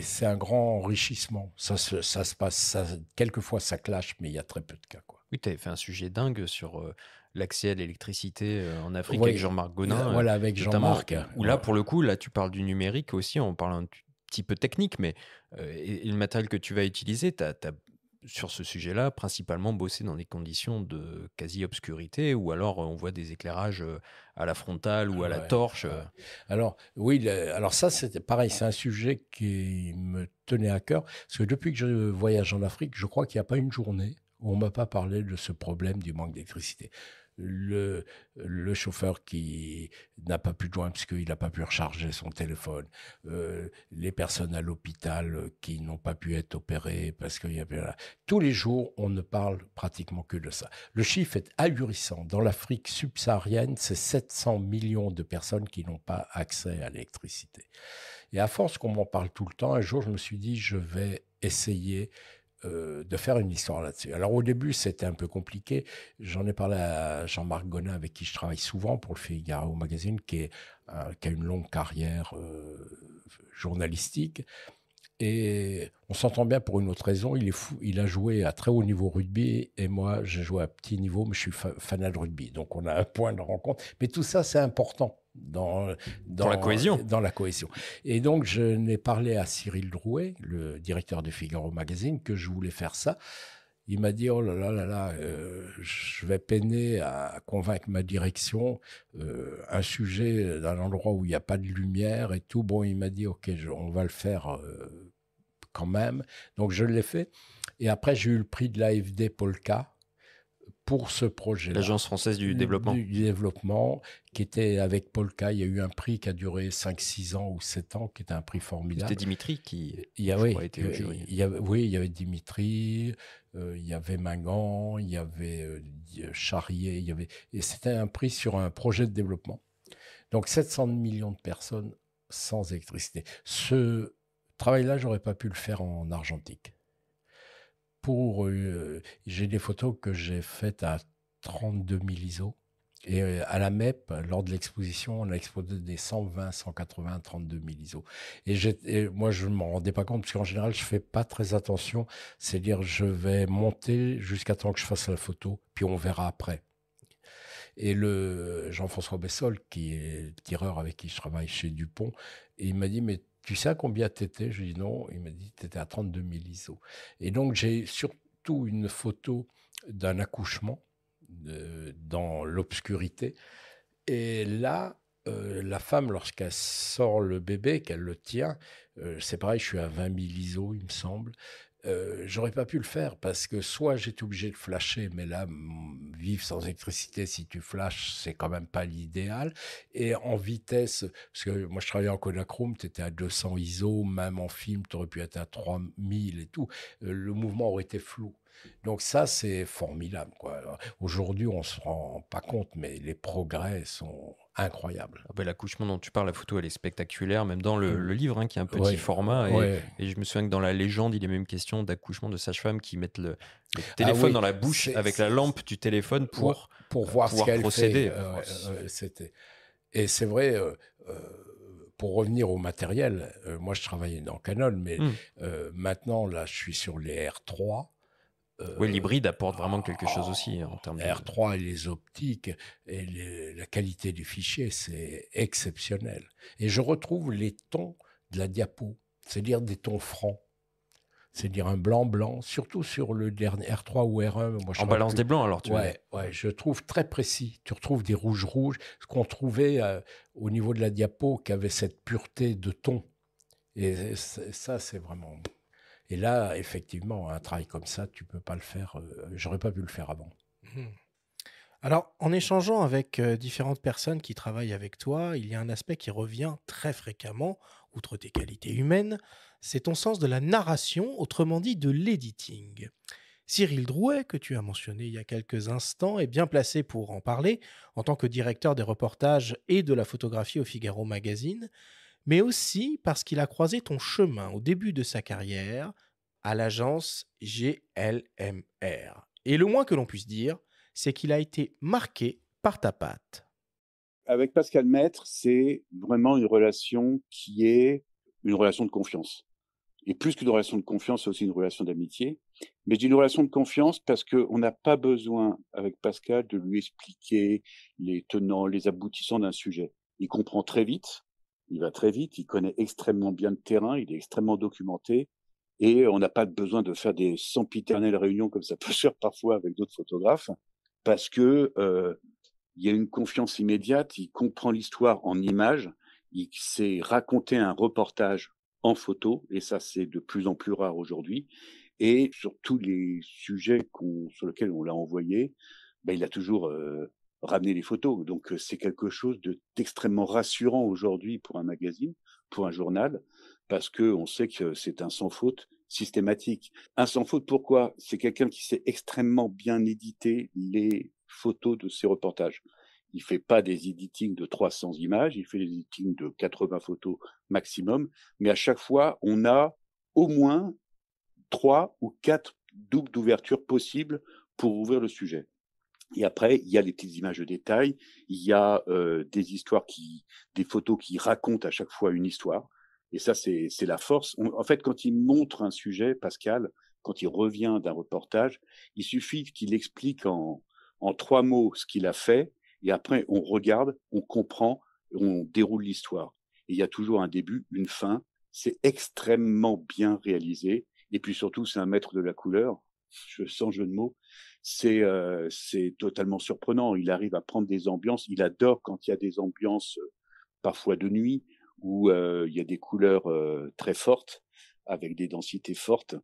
c'est un grand enrichissement. Ça se passe, quelquefois ça clash, mais il y a très peu de cas, quoi. Oui, tu avais fait un sujet dingue sur l'accès à l'électricité en Afrique avec Jean-Marc Gonin. Voilà, avec Jean-Marc. Où là, pour le coup, là, tu parles du numérique aussi, on parle un petit peu technique, mais et le matériel que tu vas utiliser, tu as sur ce sujet-là, principalement bossé dans des conditions de quasi-obscurité, ou alors on voit des éclairages à la frontale ou à la torche. Alors, oui, alors ça, c'était pareil, c'est un sujet qui me tenait à cœur, parce que depuis que je voyage en Afrique, je crois qu'il n'y a pas une journée où on ne m'a pas parlé de ce problème du manque d'électricité. Le chauffeur qui n'a pas pu joindre parce qu'il n'a pas pu recharger son téléphone, les personnes à l'hôpital qui n'ont pas pu être opérées parce qu'il y avait tous les jours, on ne parle pratiquement que de ça. Le chiffre est ahurissant. Dans l'Afrique subsaharienne, c'est 700 millions de personnes qui n'ont pas accès à l'électricité. Et à force qu'on m'en parle tout le temps, un jour, je me suis dit, je vais essayer de faire une histoire là-dessus. Alors au début, c'était un peu compliqué. J'en ai parlé à Jean-Marc Gonin, avec qui je travaille souvent pour le Figaro Magazine, qui a une longue carrière journalistique. Et on s'entend bien pour une autre raison. Il est fou. Il a joué à très haut niveau rugby et moi, j'ai joué à petit niveau, mais je suis fanat de rugby. Donc on a un point de rencontre. Mais tout ça, c'est important dans la cohésion. Dans la cohésion. Et donc, je n'ai parlé à Cyril Drouet, le directeur du Figaro Magazine, que je voulais faire ça. Il m'a dit, oh là là là là, je vais peiner à convaincre ma direction, un sujet d'un endroit où il n'y a pas de lumière et tout. Bon, il m'a dit, ok, on va le faire quand même. Donc, je l'ai fait. Et après, j'ai eu le prix de l'AFD Polka pour ce projet-là. L'Agence française du développement. Du développement, qui était avec Polka. Il y a eu un prix qui a duré 5-6 ans ou 7 ans, qui était un prix formidable. C'était Dimitri qui était au jury. Oui, il y avait Dimitri, il y avait Mingan, il y avait Charrier, et c'était un prix sur un projet de développement. Donc 700 millions de personnes sans électricité. Ce travail-là, j'aurais pas pu le faire en argentique. J'ai des photos que j'ai faites à 32 000 ISO. Et à la MEP, lors de l'exposition, on a exposé des 120, 180, 32 000 ISO. Et moi, je ne m'en rendais pas compte, parce qu'en général, je ne fais pas très attention. C'est-à-dire, je vais monter jusqu'à temps que je fasse la photo, puis on verra après. Et le Jean-François Bessol, qui est le tireur avec qui je travaille chez Dupont, et il m'a dit, mais tu sais à combien t'étais? Je lui ai dit non. Il m'a dit, t'étais à 32 000 ISO. Et donc, j'ai surtout une photo d'un accouchement dans l'obscurité. Et là, la femme, lorsqu'elle sort le bébé, qu'elle le tient, c'est pareil, je suis à 20 000 ISO, il me semble. J'aurais pas pu le faire parce que soit j'étais obligé de flasher, mais là, vivre sans électricité, si tu flashes, c'est quand même pas l'idéal. Et en vitesse, parce que moi je travaillais en Kodachrome, tu étais à 200 ISO, même en film, tu aurais pu être à 3000 et tout. Le mouvement aurait été flou. Donc ça, c'est formidable, quoi. Aujourd'hui, on se rend pas compte, mais les progrès sont incroyables. Ah bah, l'accouchement dont tu parles, la photo, elle est spectaculaire, même dans le livre, hein, qui est un petit Ouais, format. ouais. Et je me souviens que dans la légende, il est même question d'accouchement de sages-femmes qui mettent le téléphone oui, dans la bouche avec la lampe du téléphone pour voir ce pouvoir qu'elle procéder. fait. C'était... Et c'est vrai, pour revenir au matériel, moi je travaillais dans Canon, mais maintenant, là, je suis sur les R3. Oui, l'hybride apporte vraiment quelque chose aussi en termes de... R3 et les optiques et la qualité du fichier, c'est exceptionnel. Et je retrouve les tons de la diapo, c'est-à-dire des tons francs. C'est-à-dire un blanc-blanc, surtout sur le dernier R3 ou R1. Moi, en balance des blancs, alors, tu veux dire. Ouais, je trouve très précis. Tu retrouves des rouges-rouges, ce qu'on trouvait au niveau de la diapo, qui avait cette pureté de ton. Et ça, c'est vraiment... Et là, effectivement, un travail comme ça, tu peux pas le faire. J'aurais pas pu le faire avant. Alors, en échangeant avec différentes personnes qui travaillent avec toi, il y a un aspect qui revient très fréquemment, outre tes qualités humaines, c'est ton sens de la narration, autrement dit de l'editing. Cyril Drouet, que tu as mentionné il y a quelques instants, est bien placé pour en parler, en tant que directeur des reportages et de la photographie au Figaro Magazine, mais aussi parce qu'il a croisé ton chemin au début de sa carrière à l'agence GLMR. Et le moins que l'on puisse dire, c'est qu'il a été marqué par ta patte. Avec Pascal Maître, c'est vraiment une relation qui est une relation de confiance. Et plus qu'une relation de confiance, c'est aussi une relation d'amitié. Mais je dis une relation de confiance parce qu'on n'a pas besoin, avec Pascal, de lui expliquer les tenants, les aboutissants d'un sujet. Il comprend très vite, il va très vite, il connaît extrêmement bien le terrain, il est extrêmement documenté. Et on n'a pas besoin de faire des sempiternelles réunions comme ça peut se faire parfois avec d'autres photographes, parce que il y a une confiance immédiate, il comprend l'histoire en images, il sait raconter un reportage en photo, et ça c'est de plus en plus rare aujourd'hui. Et sur tous les sujets sur lesquels on l'a envoyé, ben, il a toujours ramené les photos. Donc c'est quelque chose d'extrêmement rassurant aujourd'hui pour un magazine, pour un journal, parce que on sait que c'est un sans faute systématique. Un sans faute, pourquoi? C'est quelqu'un qui sait extrêmement bien éditer les photos de ses reportages. Il fait pas des editings de 300 images, il fait des editings de 80 photos maximum, mais à chaque fois, on a au moins 3 ou 4 doubles d'ouverture possibles pour ouvrir le sujet. Et après, il y a les petites images de détail, il y a des photos qui racontent à chaque fois une histoire. Et ça, c'est la force. En fait, quand il montre un sujet, Pascal, quand il revient d'un reportage, il suffit qu'il explique en 3 mots ce qu'il a fait, et après, on regarde, on comprend, on déroule l'histoire. Et il y a toujours un début, une fin. C'est extrêmement bien réalisé. Et puis surtout, c'est un maître de la couleur, sans jeu de mots. C'est totalement surprenant. Il arrive à prendre des ambiances. Il adore quand il y a des ambiances, parfois de nuit, où il y a des couleurs très fortes, avec des densités fortes.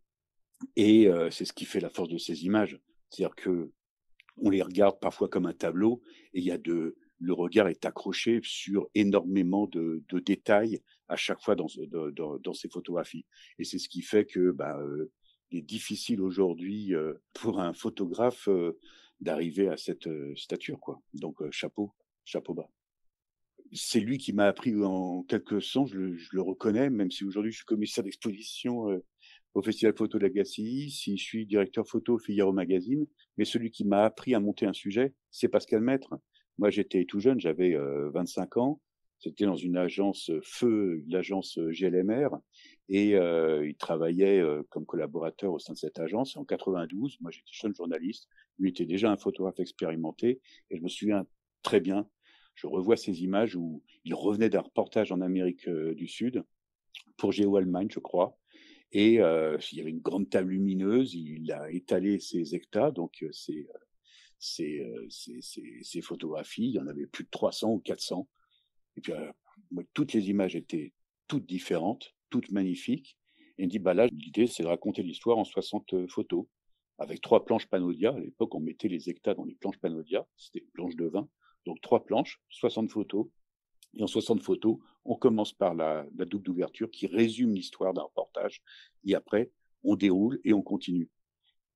Et c'est ce qui fait la force de ces images. C'est-à-dire que on les regarde parfois comme un tableau, et le regard est accroché sur énormément de détails à chaque fois dans ces photographies. Et c'est ce qui fait que il est difficile aujourd'hui pour un photographe d'arriver à cette stature, quoi. Donc chapeau bas. C'est lui qui m'a appris en quelque sens, je le reconnais, même si aujourd'hui je suis commissaire d'exposition au Festival Photo de la Gacilly, si je suis directeur photo au Figaro Magazine, mais celui qui m'a appris à monter un sujet, c'est Pascal Maître. Moi, j'étais tout jeune, j'avais 25 ans. C'était dans une agence Feu, l'agence GLMR, et il travaillait comme collaborateur au sein de cette agence. Et en 92, moi, j'étais jeune journaliste. Lui était déjà un photographe expérimenté, et je me souviens très bien. Je revois ces images où il revenait d'un reportage en Amérique du Sud pour Geo-Allemagne, je crois. Et il y avait une grande table lumineuse, il a étalé ses hectares, donc ces photographies, il y en avait plus de 300 ou 400. Et puis, toutes les images étaient toutes différentes, toutes magnifiques. Et il me dit, bah là, l'idée, c'est de raconter l'histoire en 60 photos, avec 3 planches Panodia. À l'époque, on mettait les hectares dans les planches Panodia, c'était des planches de vin. Donc 3 planches, 60 photos. Et en 60 photos, on commence par la double d'ouverture qui résume l'histoire d'un reportage. Et après, on déroule et on continue.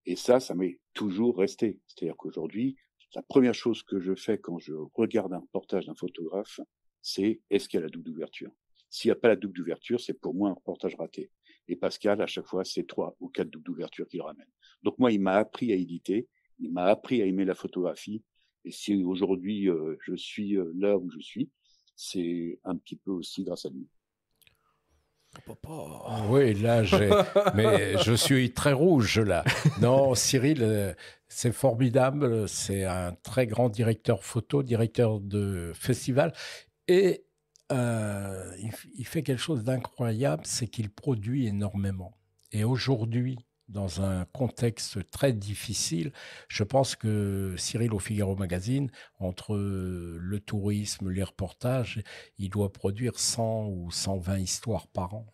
Et ça m'est toujours resté. C'est-à-dire qu'aujourd'hui, la première chose que je fais quand je regarde un reportage d'un photographe, c'est est-ce qu'il y a la double d'ouverture? S'il n'y a pas la double d'ouverture, c'est pour moi un reportage raté. Et Pascal, à chaque fois, c'est 3 ou 4 doubles d'ouverture qu'il ramène. Donc moi, il m'a appris à éditer, il m'a appris à aimer la photographie. Et si aujourd'hui je suis là où je suis, c'est un petit peu aussi grâce à lui. Oui, là, mais je suis très rouge, là. Non, Cyril, c'est formidable. C'est un très grand directeur photo, directeur de festival. Et il fait quelque chose d'incroyable, c'est qu'il produit énormément. Et aujourd'hui, dans un contexte très difficile, je pense que Cyril au Figaro Magazine, entre le tourisme, les reportages, il doit produire 100 ou 120 histoires par an.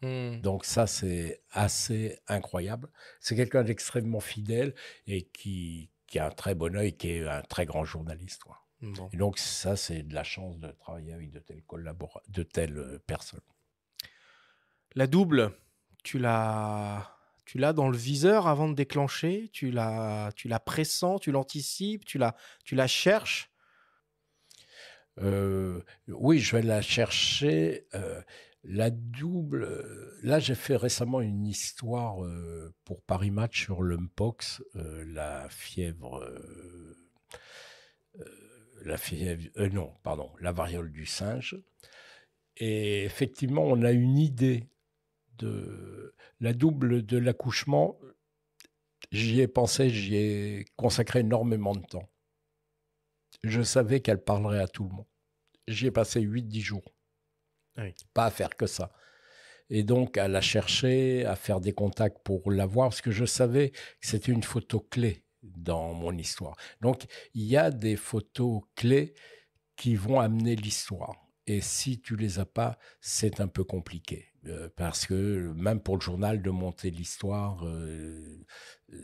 Donc ça, c'est assez incroyable. C'est quelqu'un d'extrêmement fidèle et qui a un très bon œil, qui est un très grand journaliste, quoi. Bon. Et donc ça, c'est de la chance de travailler avec de telles personnes. La double, tu l'as dans le viseur avant de déclencher, tu la pressens, tu l'anticipes, tu la cherches. Oui, je vais la chercher. La double, là, j'ai fait récemment une histoire pour Paris Match sur le Mpox, la fièvre. La variole du singe. Et effectivement, on a une idée de la double de l'accouchement. J'y ai pensé, j'y ai consacré énormément de temps. Je savais qu'elle parlerait à tout le monde. J'y ai passé 8-10 jours. Oui. Pas à faire que ça. Et donc, à la chercher, à faire des contacts pour la voir, parce que je savais que c'était une photo clé dans mon histoire. Donc, il y a des photos clés qui vont amener l'histoire. Et si tu les as pas, c'est un peu compliqué. Parce que même pour le journal, de monter l'histoire,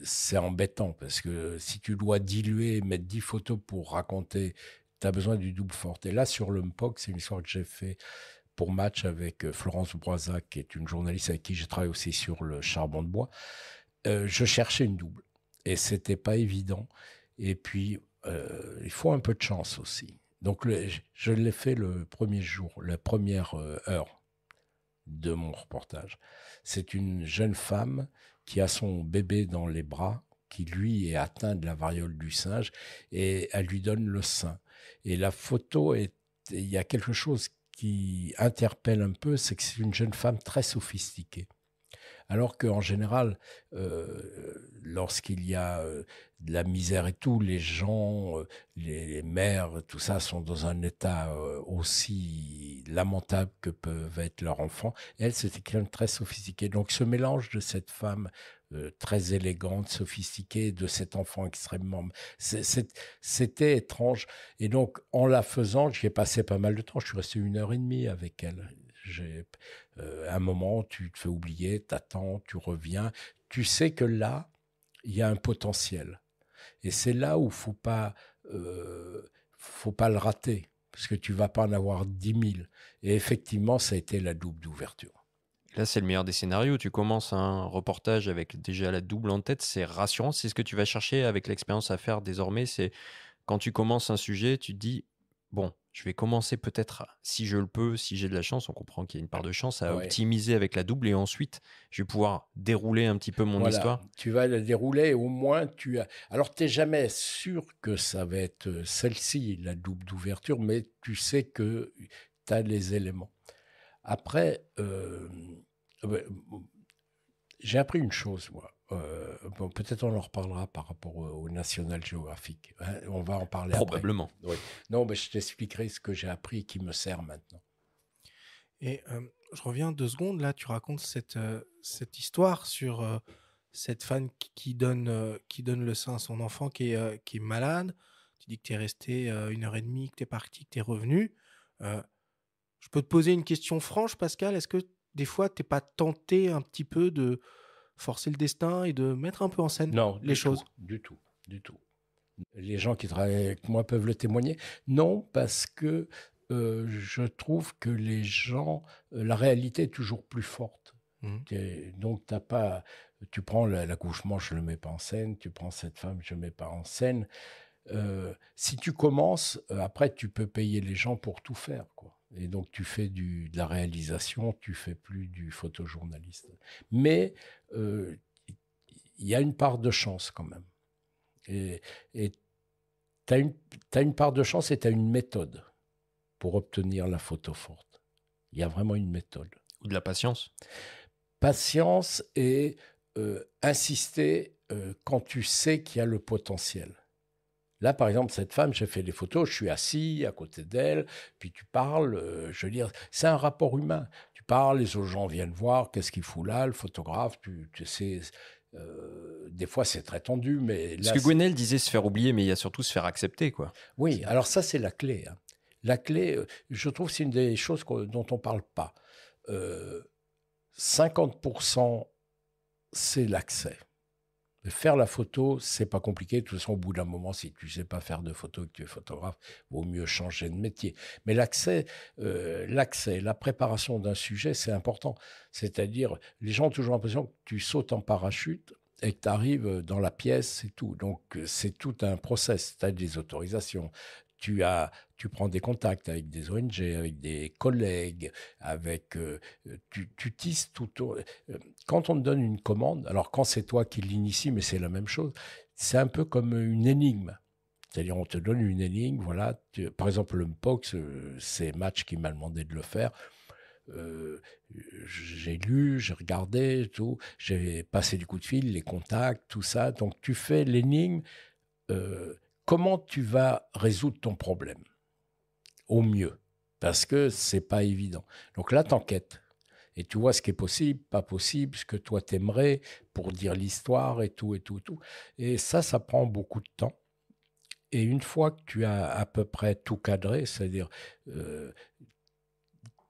c'est embêtant. Parce que si tu dois diluer, mettre 10 photos pour raconter, tu as besoin du double forte. Et là, sur le Mpox, c'est une histoire que j'ai fait pour Match avec Florence Broisac, qui est une journaliste avec qui j'ai travaillé aussi sur le charbon de bois. Je cherchais une double. Et c'était pas évident. Et puis, il faut un peu de chance aussi. Donc, je l'ai fait le premier jour, la première heure de mon reportage. C'est une jeune femme qui a son bébé dans les bras, qui lui est atteint de la variole du singe, et elle lui donne le sein. Et la photo, il y a quelque chose qui interpelle un peu, c'est que c'est une jeune femme très sophistiquée. Alors qu'en général, lorsqu'il y a de la misère et tout, les gens, les mères, tout ça, sont dans un état aussi lamentable que peuvent être leurs enfants. Elle, c'était quelqu'un de très sophistiqué. Donc ce mélange de cette femme très élégante, sophistiquée, de cet enfant extrêmement... C'était étrange. Et donc, en la faisant, j'y ai passé pas mal de temps. Je suis resté 1h30 avec elle. À un moment, tu te fais oublier, t'attends, tu reviens. Tu sais que là, il y a un potentiel. Et c'est là où faut pas le rater, parce que tu vas pas en avoir 10 000. Et effectivement, ça a été la double d'ouverture. Là, c'est le meilleur des scénarios. Tu commences un reportage avec déjà la double en tête, c'est rassurant. C'est ce que tu vas chercher avec l'expérience à faire désormais. C'est quand tu commences un sujet, tu te dis, bon, je vais commencer peut-être, si je le peux, si j'ai de la chance, on comprend qu'il y a une part de chance, à Ouais. optimiser avec la double et ensuite, je vais pouvoir dérouler un petit peu mon Voilà, histoire. tu vas la dérouler et au moins tu as. Alors, tu n'es jamais sûr que ça va être celle-ci, la double d'ouverture, mais tu sais que tu as les éléments. Après, ouais, j'ai appris une chose, moi. Bon, peut-être on en reparlera par rapport au National Geographic. Hein, on va en parler Probablement. après. Oui. Non, mais je t'expliquerai ce que j'ai appris et qui me sert maintenant. Et je reviens 2 secondes, là, tu racontes cette histoire sur cette femme qui donne le sein à son enfant qui est malade. Tu dis que tu es resté 1 heure et demie, que tu es parti, que tu es revenu. Je peux te poser une question franche, Pascal. Est-ce que des fois, tu n'es pas tenté un petit peu de forcer le destin et de mettre un peu en scène Non, les choses? du tout. Les gens qui travaillent avec moi peuvent le témoigner. Non, parce que je trouve que les gens, la réalité est toujours plus forte. Donc, tu prends l'accouchement, je ne le mets pas en scène, tu prends cette femme, je ne le mets pas en scène. Si tu commences, après, tu peux payer les gens pour tout faire, quoi. Et donc, tu fais de la réalisation, tu fais plus du photojournaliste. Mais il y a une part de chance quand même. Et tu as une part de chance et tu as une méthode pour obtenir la photo forte. Il y a vraiment une méthode. Ou de la patience. Patience et insister quand tu sais qu'il y a le potentiel. Là, par exemple, cette femme, j'ai fait des photos, je suis assis à côté d'elle, puis tu parles, je veux dire, c'est un rapport humain. Tu parles, les autres gens viennent voir, qu'est-ce qu'il fout là, le photographe, tu sais, des fois c'est très tendu, mais là... Parce que Gwenel disait se faire oublier, mais il y a surtout se faire accepter, quoi. Oui, alors ça, c'est la clé. Hein. La clé, je trouve, c'est une des choses dont on ne parle pas. 50%, c'est l'accès. Faire la photo, c'est pas compliqué. De toute façon, au bout d'un moment, si tu sais pas faire de photo et que tu es photographe, vaut mieux changer de métier. Mais l'accès, la préparation d'un sujet, c'est important. C'est-à-dire, les gens ont toujours l'impression que tu sautes en parachute et que tu arrives dans la pièce, c'est tout. Donc, c'est tout un process. Tu as des autorisations. Tu prends des contacts avec des ONG, avec des collègues, tu tisses tout. Quand on te donne une commande, alors quand c'est toi qui l'initie, mais c'est la même chose, c'est un peu comme une énigme. C'est-à-dire, on te donne une énigme, voilà. Par exemple, le MPOX, c'est Match qui m'a demandé de le faire. J'ai lu, j'ai regardé, tout. J'ai passé du coup de fil, les contacts, tout ça. Donc, tu fais l'énigme. Comment tu vas résoudre ton problème au mieux, parce que c'est pas évident. Donc là, t'enquêtes et tu vois ce qui est possible, pas possible, ce que toi t'aimerais pour dire l'histoire et tout. Et ça prend beaucoup de temps. Et une fois que tu as à peu près tout cadré, c'est-à-dire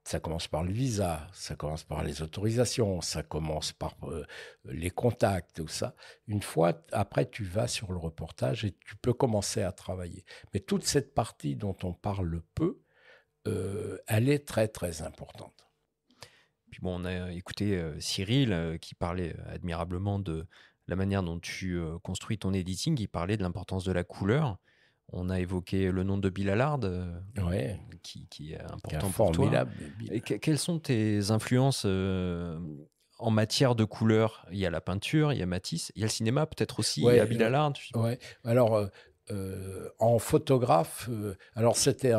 ça commence par le visa, ça commence par les autorisations, ça commence par les contacts, tout ça. Une fois, après, tu vas sur le reportage et tu peux commencer à travailler. Mais toute cette partie dont on parle peu, elle est très, très importante. Puis bon, on a écouté Cyril qui parlait admirablement de la manière dont tu construis ton editing. Il parlait de l'importance de la couleur. On a évoqué le nom de Bill Allard, qui est important pour toi. Et quelles sont tes influences en matière de couleur? Il y a la peinture, il y a Matisse, il y a le cinéma peut-être aussi, il y a Bill Allard. Ouais. Alors, en photographe, alors c'était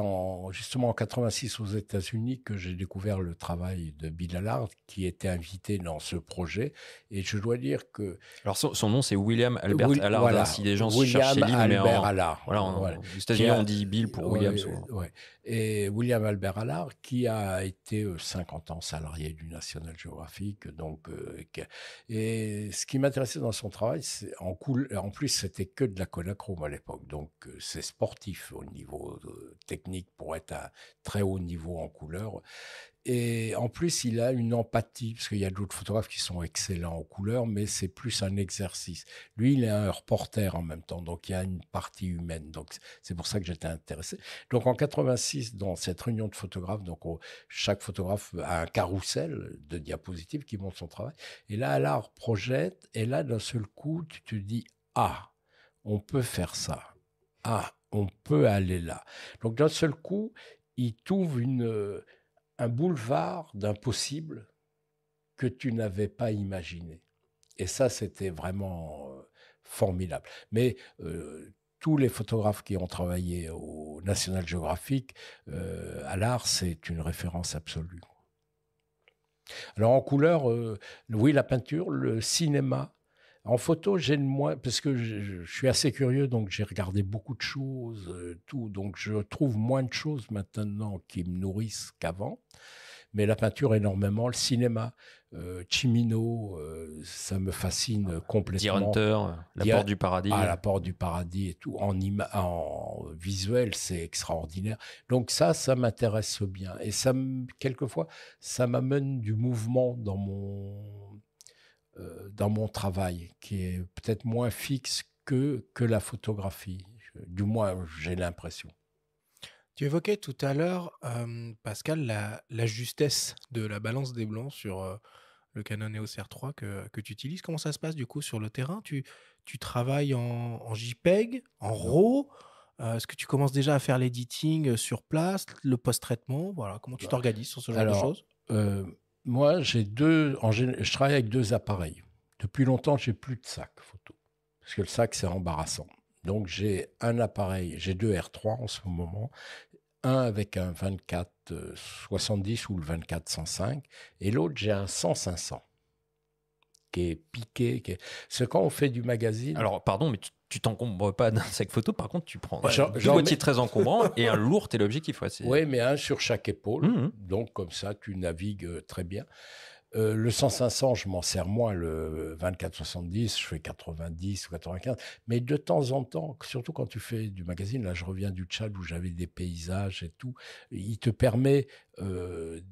justement en 86 aux États-Unis que j'ai découvert le travail de Bill Allard, qui était invité dans ce projet. Et je dois dire que... Alors son nom c'est William Albert Allard, voilà, si les gens William cherchent ses livres, Albert Allard. Voilà, aux États-Unis on dit Bill pour William souvent. Ouais. Et William Albert Allard, qui a été 50 ans salarié du National Geographic. Donc, et ce qui m'intéressait dans son travail, en plus, c'était que de la Kodachrome à l'époque. Donc, c'est sportif au niveau technique pour être à très haut niveau en couleur. Et en plus, il a une empathie, parce qu'il y a d'autres photographes qui sont excellents en couleur, mais c'est plus un exercice. Lui, il est un reporter en même temps, donc il y a une partie humaine. Donc, c'est pour ça que j'étais intéressé. Donc, en 86, dans cette réunion de photographes, donc chaque photographe a un carrousel de diapositives qui montre son travail. Et là, Allard projette, et là, d'un seul coup, tu te dis « Ah, on peut faire ça. Ah, on peut aller là. Donc d'un seul coup, il t'ouvre un boulevard d'impossible que tu n'avais pas imaginé. Et ça, c'était vraiment formidable. Mais tous les photographes qui ont travaillé au National Geographic, à l'art, c'est une référence absolue. Alors en couleur, oui, la peinture, le cinéma. En photo, j'ai le moins, parce que je suis assez curieux, donc j'ai regardé beaucoup de choses, tout. Donc je trouve moins de choses maintenant qui me nourrissent qu'avant. Mais la peinture énormément, le cinéma, Cimino, ça me fascine Deer complètement. Hunter, La Porte du Paradis. Ah, La Porte du Paradis et tout. En visuel, c'est extraordinaire. Donc ça m'intéresse bien. Et quelquefois, ça m'amène du mouvement dans mon travail, qui est peut-être moins fixe que la photographie. Du moins, j'ai l'impression. Tu évoquais tout à l'heure, Pascal, la justesse de la balance des blancs sur le Canon EOS R3 que tu utilises. Comment ça se passe du coup sur le terrain? Tu travailles en JPEG, en RAW? Est-ce que tu commences déjà à faire l'editing sur place, le post-traitement? Voilà, comment tu t'organises sur ce genre de choses? Moi, je travaille avec 2 appareils. Depuis longtemps, j'ai plus de sac photo. Parce que le sac, c'est embarrassant. Donc, j'ai un appareil, j'ai 2 R3 en ce moment. Un avec un 24-70 ou le 24-105. Et l'autre, j'ai un 100-500 qui est piqué. C'est quand on fait du magazine. Alors, pardon, mais tu t'encombres pas d'un sac photo. Par contre, tu prends Genre- un genre- boîtier très encombrant et un lourd téléobjectif. Ouais, Oui, mais un sur chaque épaule. Mhm. Donc, comme ça, tu navigues très bien. Le 100-500, je m'en sers moins. Le 24-70, je fais 90 ou 95. Mais de temps en temps, surtout quand tu fais du magazine, là, je reviens du Tchad où j'avais des paysages et tout, il te permet de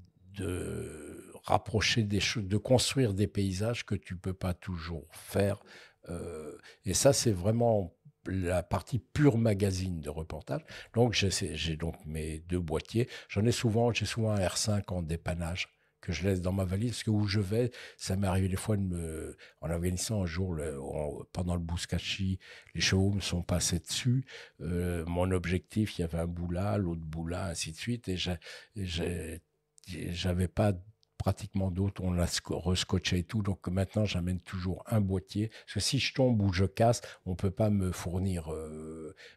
rapprocher des choses, de construire des paysages que tu peux pas toujours faire. Et ça, c'est vraiment la partie pure magazine de reportage. Donc, j'ai donc mes 2 boîtiers. J'ai souvent un R5 en dépannage que je laisse dans ma valise, parce que où je vais, ça m'est arrivé des fois en Afghanistan, un jour, pendant le Bouskachi, les chevaux me sont passés dessus. Mon objectif, il y avait un bout là, l'autre bout là, ainsi de suite, et j'avais pas pratiquement d'autres, on l'a rescotché et tout, donc maintenant j'amène toujours un boîtier, parce que si je tombe ou je casse, on peut pas me fournir,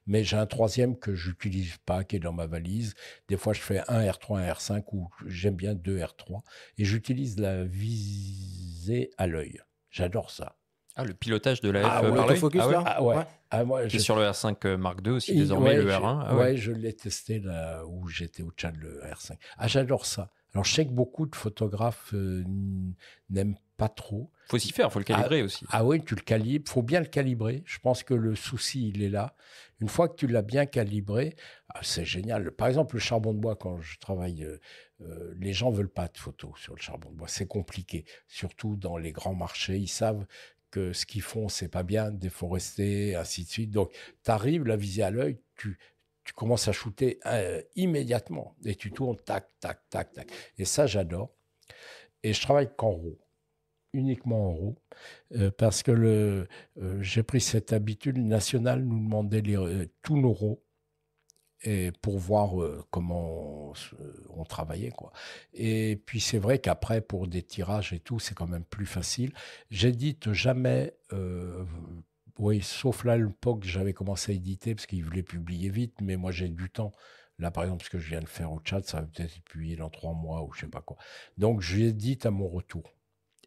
mais j'ai un 3e que j'utilise pas, qui est dans ma valise. Des fois je fais un R3, un R5, ou j'aime bien 2 R3, et j'utilise la visée à l'œil. J'adore ça. Ah, le pilotage de la F Ah par ouais, l'œil. l'autofocus, Ah ouais. là. Ah ouais. Ouais. Ah, moi, Qui est sur le R5 Mark II aussi, désormais ouais, le R1. Ah ouais, je l'ai testé là où j'étais au Tchad, le R5. Ah, j'adore ça. Alors, je sais que beaucoup de photographes n'aiment pas trop. Faut s'y faire, faut le calibrer aussi. Ah oui, tu le calibres. Faut bien le calibrer. Je pense que le souci, il est là. Une fois que tu l'as bien calibré, c'est génial. Par exemple, le charbon de bois, quand je travaille, les gens veulent pas de photos sur le charbon de bois. C'est compliqué. Surtout dans les grands marchés. Ils savent que ce qu'ils font, c'est pas bien, déforester, ainsi de suite. Donc, tu arrives, la visée à l'œil, tu commences à shooter immédiatement. Et tu tournes, tac, tac, tac, tac. Et ça, j'adore. Et je travaille qu'en RAW. Uniquement en RAW, parce que j'ai pris cette habitude. Le National nous demandait tous nos RAW, et pour voir comment on travaillait, quoi. Et puis c'est vrai qu'après, pour des tirages et tout, c'est quand même plus facile. J'édite jamais, oui, sauf là l'époque j'avais commencé à éditer parce qu'ils voulaient publier vite, mais moi j'ai du temps. Là, par exemple, ce que je viens de faire au Tchad, ça va peut-être être publié dans 3 mois ou je sais pas quoi. Donc j'édite à mon retour.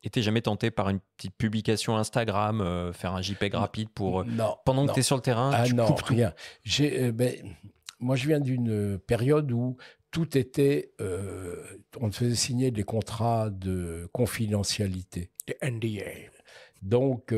Et t'es jamais tenté par une petite publication Instagram, faire un JPEG rapide pour Non, pendant que tu es sur le terrain, tu non, coupes tout. rien. Moi, je viens d'une période où tout était, on te faisait signer des contrats de confidentialité. Des NDA. Donc,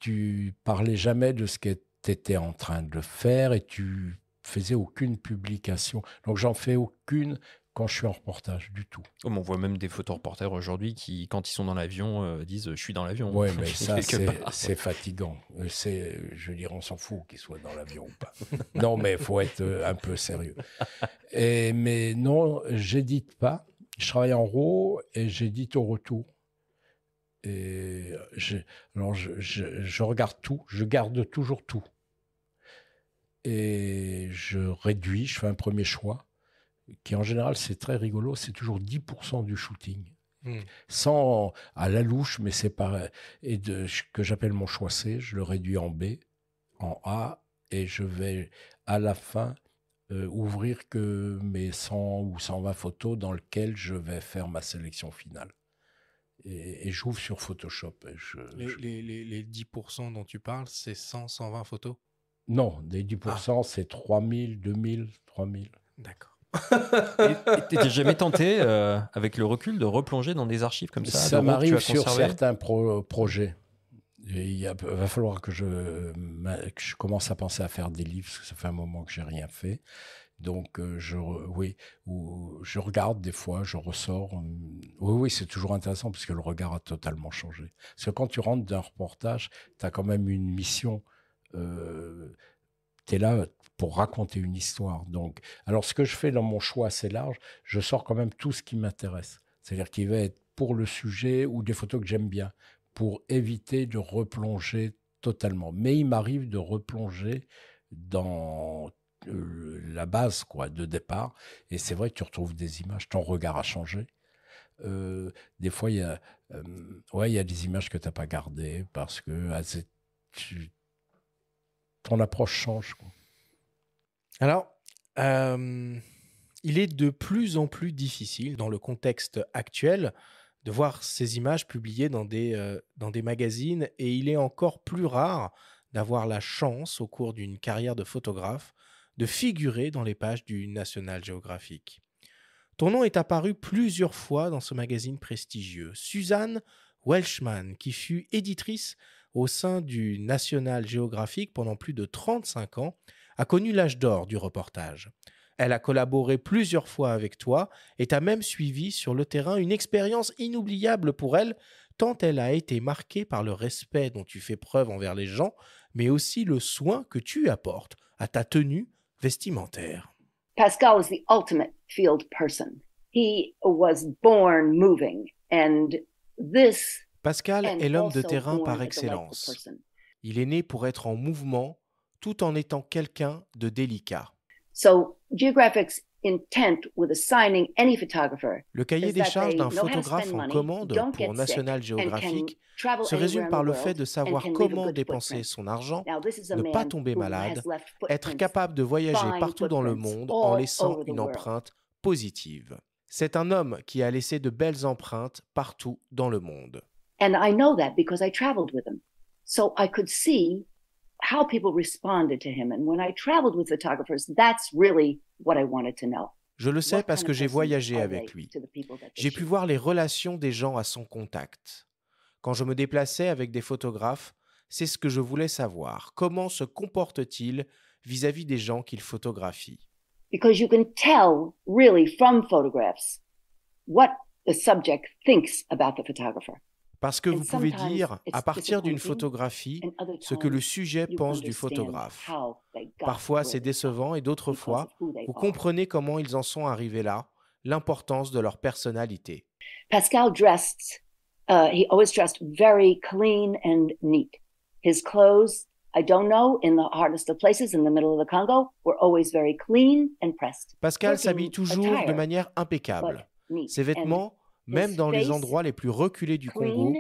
tu parlais jamais de ce que tu étais en train de faire et tu faisais aucune publication. Donc, j'en fais aucune quand je suis en reportage du tout. Oh, mais on voit même des photoreporters aujourd'hui qui, quand ils sont dans l'avion, disent « je suis dans l'avion ». Oui, mais ça, Quelque part. c'est fatigant. Je veux dire, on s'en fout qu'ils soient dans l'avion ou pas. Non, mais il faut être un peu sérieux. Mais non, j'édite pas. Je travaille en RAW et j'édite au retour. Et je regarde tout. Je garde toujours tout. et je réduis, je fais un premier choix, qui en général, c'est très rigolo, c'est toujours 10% du shooting. Sans à la louche, mais c'est pas que j'appelle mon choix C, je le réduis en B, en A, et je vais à la fin ouvrir que mes 100 ou 120 photos dans lesquelles je vais faire ma sélection finale. Et j'ouvre sur Photoshop. Les 10% dont tu parles, c'est 100, 120 photos? Non, les 10%, c'est 3000, 2000, 3000. D'accord. Et t'es jamais tenté, avec le recul, de replonger dans des archives comme ça? Ça m'arrive sur certains projets. Il va falloir que je commence à penser à faire des livres, parce que ça fait un moment que j'ai rien fait. Donc, je regarde des fois, je ressors. Oui, c'est toujours intéressant, parce que le regard a totalement changé. Parce que quand tu rentres d'un reportage, tu as quand même une mission. Tu es là pour raconter une histoire. Donc, alors, ce que je fais dans mon choix assez large, je sors quand même tout ce qui m'intéresse. C'est-à-dire qu'il va être pour le sujet ou des photos que j'aime bien, pour éviter de replonger totalement. Mais il m'arrive de replonger dans la base de départ. Et c'est vrai que tu retrouves des images, ton regard a changé. Des fois, il y a des images que tu n'as pas gardées parce que ton approche change. Alors, il est de plus en plus difficile, dans le contexte actuel, de voir ces images publiées dans des magazines, et il est encore plus rare d'avoir la chance, au cours d'une carrière de photographe, de figurer dans les pages du National Geographic. Ton nom est apparu plusieurs fois dans ce magazine prestigieux. Suzanne Welshman, qui fut éditrice au sein du National Geographic pendant plus de 35 ans, a connu l'âge d'or du reportage. Elle a collaboré plusieurs fois avec toi et t'a même suivi sur le terrain, une expérience inoubliable pour elle, tant elle a été marquée par le respect dont tu fais preuve envers les gens, mais aussi le soin que tu apportes à ta tenue vestimentaire. Pascal was the ultimate field person. He was born moving, and this Pascal est l'homme de terrain par excellence. Il est né pour être en mouvement, tout en étant quelqu'un de délicat. So, Geographic's intent with assigning any photographer Le cahier des charges d'un photographe en commande pour National Geographic se résume par le fait de savoir comment dépenser son argent, ne pas tomber malade, être capable de voyager partout dans le monde en laissant une empreinte positive. C'est un homme qui a laissé de belles empreintes partout dans le monde. And I know that because I traveled with him. So I could see how people responded to him. And when I traveled with photographers, that's really what I wanted to know. Je le sais parce que j'ai voyagé avec lui. J'ai pu voir les relations des gens à son contact. Quand je me déplaçais avec des photographes, c'est ce que je voulais savoir. Comment se comporte-t-il vis-à-vis des gens qu'il photographie? Because you can tell really from photographs what the subject thinks about the photographer. Parce que vous pouvez dire, à partir d'une photographie, ce que le sujet pense du photographe. Parfois, c'est décevant, et d'autres fois, vous comprenez comment ils en sont arrivés là, l'importance de leur personnalité. Pascal dressed, he always dressed very clean and neat. His clothes, I don't know, in the hardest of places, in the middle of the Congo, were always very clean and pressed. Pascal s'habille toujours de manière impeccable. Ses vêtements, même dans les endroits les plus reculés du Congo,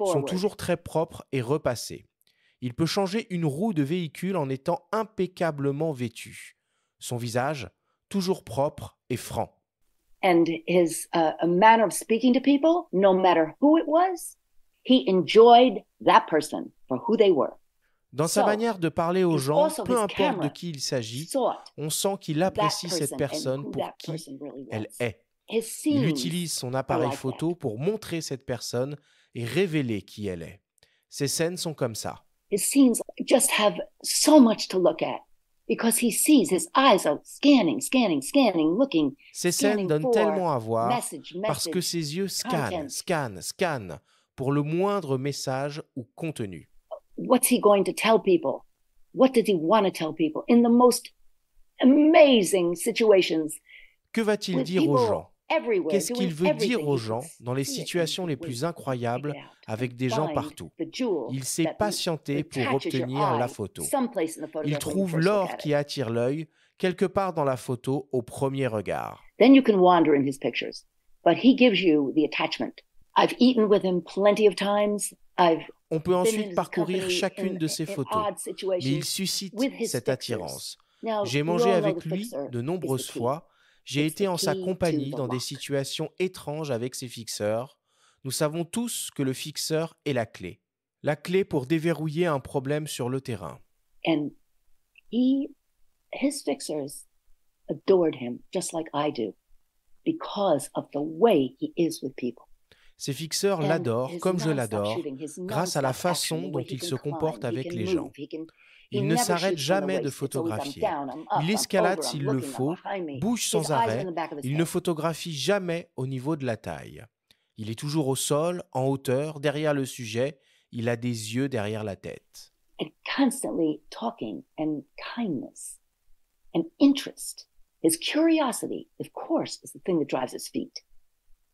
sont toujours très propres et repassés. Il peut changer une roue de véhicule en étant impeccablement vêtu. Son visage, toujours propre et franc. And his manner of speaking to people, no matter who it was, he enjoyed that person for who they were. Dans sa manière de parler aux gens, peu importe de qui il s'agit, on sent qu'il apprécie cette personne pour qui elle est. Il utilise son appareil photo pour montrer cette personne et révéler qui elle est. Ces scènes sont comme ça. His scenes just have so much to look at because he sees his eyes are scanning, looking. Ces scènes donnent tellement à voir parce que ses yeux scannent pour le moindre message ou contenu. What's he going to tell people? What did he want to tell people in the most amazing situations? Que va-t-il dire aux gens? everywhere, Qu'est-ce doing qu'il veut everything. dire aux You can gens dans les see it and you situations can les wait plus and incroyables pick it out avec and des gens find partout? the jewel Il s'est that patienté pour attaches your obtenir la eye photo. someplace in the Il photograph when you trouve first look l'or at qui it. attire l'œil quelque part dans la photo au premier regard. Then you can wander in his pictures, but he gives you the attachment. I've eaten with him plenty of times. On peut been in ensuite his parcourir company chacune de ses in photos, odd mais il situations suscite with his cette fixers. attirance. Now, J'ai we mangé all know avec the lui fixer de is the nombreuses key. fois. J'ai It's été the en sa key to compagnie the dans des lock. situations étranges avec ses fixeurs. Nous savons tous que le fixeur est la clé. La clé pour déverrouiller un problème sur le terrain. And his fixers adored him just like I do because of the way he is with people. Ses fixeurs And l'adorent his comme je nonstop l'adore shooting, his grâce à la nonstop action, façon the dont way he il can se comporte climb, he avec can les move, gens. he Il ne never s'arrête shoots from the jamais de waist. It's always, I'm photographier. down, I'm up, Il I'm escalade over, I'm s'il le looking, I'm faut, behind me. bouge His sans eyes are arrêt. in the back of his Il ne head. photographie jamais au niveau de la taille. Il est toujours au sol, en hauteur, derrière le sujet. Il a des yeux derrière la tête. And constantly talking and kindness and interest. His curiosity, of course, is the thing that drives his feet.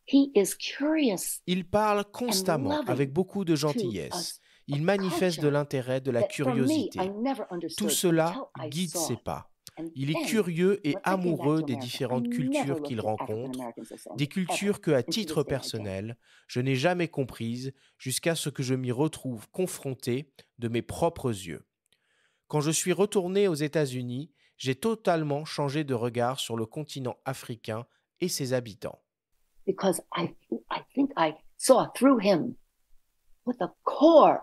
He is curious Il parle constamment loving avec beaucoup de to gentillesse. us. Il manifeste de culture l'intérêt, de la that for me, curiosité. I never understood Tout cela until I guide saw ses it. pas. And Il est then, curieux et when I came back amoureux to des America, différentes I never cultures qu'il looked at African rencontre, Americans the same, des cultures ever. que, à And to titre this day, I don't. personnel, je n'ai jamais comprises jusqu'à ce que je m'y retrouve confronté de mes propres yeux. Quand je suis retourné aux États-Unis, j'ai totalement changé de regard sur le continent africain et ses habitants. Because I think I saw through him what the core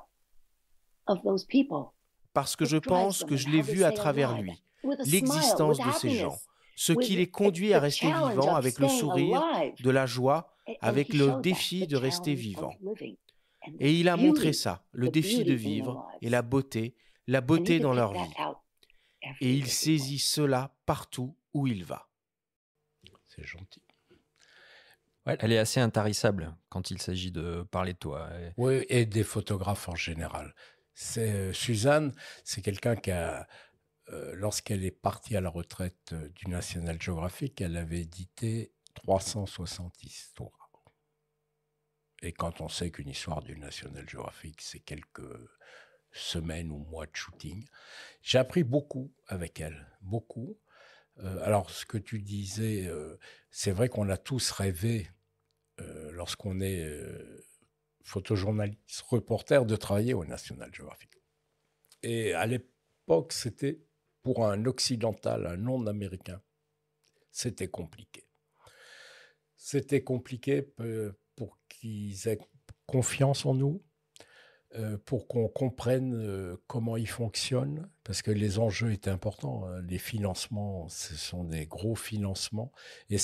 of those people. Parce que What je drives pense them que and je l'ai how they vu à stay travers alive. lui, With a smile, l'existence with de ces gens, happiness, ce with qui les conduit à the rester challenge vivants of avec le staying sourire, alive. de la joie, And avec he le showed défi that, the de rester challenge vivant. of living. And the Et il a montré beauty, ça, le the défi de beauty in their vivre et lives. la And beauté he dans could leur pick vie. that out Et everywhere il he went. saisit cela partout où il va. C'est gentil. Elle est assez intarissable quand il s'agit de parler de toi. Oui, et des photographes en général. Suzanne, c'est quelqu'un qui a, lorsqu'elle est partie à la retraite du National Geographic, elle avait édité 360 histoires. Et quand on sait qu'une histoire du National Geographic, c'est quelques semaines ou mois de shooting, j'ai appris beaucoup avec elle, beaucoup. Alors, ce que tu disais, c'est vrai qu'on a tous rêvé, lorsqu'on est photojournaliste, reporter, de travailler au National Geographic. Et à l'époque, c'était pour un occidental, un non-américain, c'était compliqué. C'était compliqué pour qu'ils aient confiance en nous, pour qu'on comprenne comment ils fonctionnent, parce que les enjeux étaient importants. Les financements, ce sont des gros financements. Et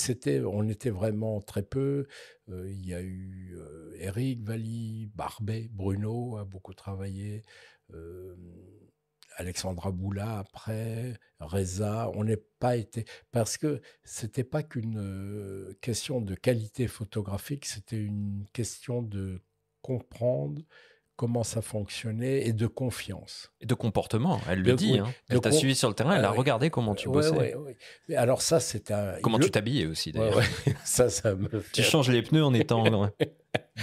on était vraiment très peu. Il y a eu Eric Valli, Barbet, Bruno a beaucoup travaillé, Alexandra Boula après, Reza. On n'est pas été... Parce que ce n'était pas qu'une question de qualité photographique, c'était une question de comprendre comment ça fonctionnait et de confiance. Et de comportement, elle le dit. Oui, hein. Elle t'a suivi sur le terrain, elle a regardé comment tu bossais. Oui. Mais alors ça, c'était un... Comment tu t'habillais aussi, d'ailleurs. Ouais. Ça me fait... Tu changes les pneus en étant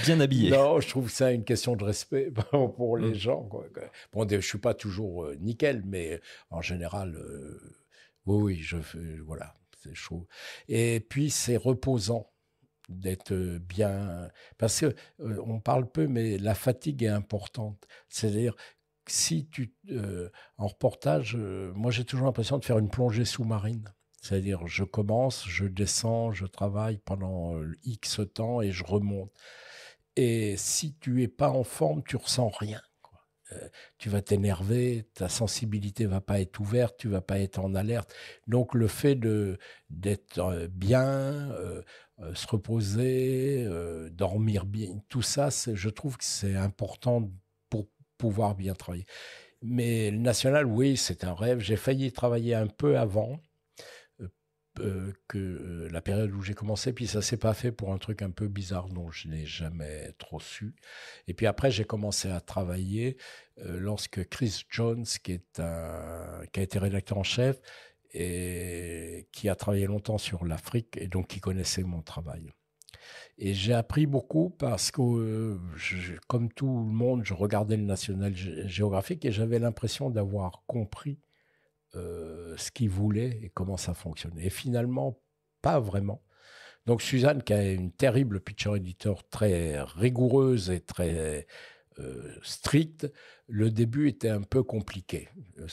bien habillé. Non, je trouve ça une question de respect pour les gens. Quoi. Bon, je ne suis pas toujours nickel, mais en général, oui, voilà, c'est chaud. Et puis, c'est reposant d'être bien... Parce qu'on parle peu, mais la fatigue est importante. C'est-à-dire, si tu... en reportage, moi j'ai toujours l'impression de faire une plongée sous-marine. C'est-à-dire, je commence, je descends, je travaille pendant X temps et je remonte. Et si tu n'es pas en forme, tu ressens rien. Tu vas t'énerver, ta sensibilité ne va pas être ouverte, tu ne vas pas être en alerte. Donc, le fait d'être bien, se reposer, dormir bien, tout ça, je trouve que c'est important pour pouvoir bien travailler. Mais le national, oui, c'est un rêve. J'ai failli travailler un peu avant que la période où j'ai commencé, puis ça ne s'est pas fait pour un truc un peu bizarre dont je n'ai jamais trop su. Et puis après, j'ai commencé à travailler lorsque Chris Jones, qui a été rédacteur en chef, et qui a travaillé longtemps sur l'Afrique et donc qui connaissait mon travail. Et j'ai appris beaucoup parce que, comme tout le monde, je regardais le National Geographic et j'avais l'impression d'avoir compris ce qu'il voulait et comment ça fonctionnait. Et finalement, pas vraiment. Donc Suzanne, qui a une terrible picture editor très rigoureuse et très stricte, le début était un peu compliqué.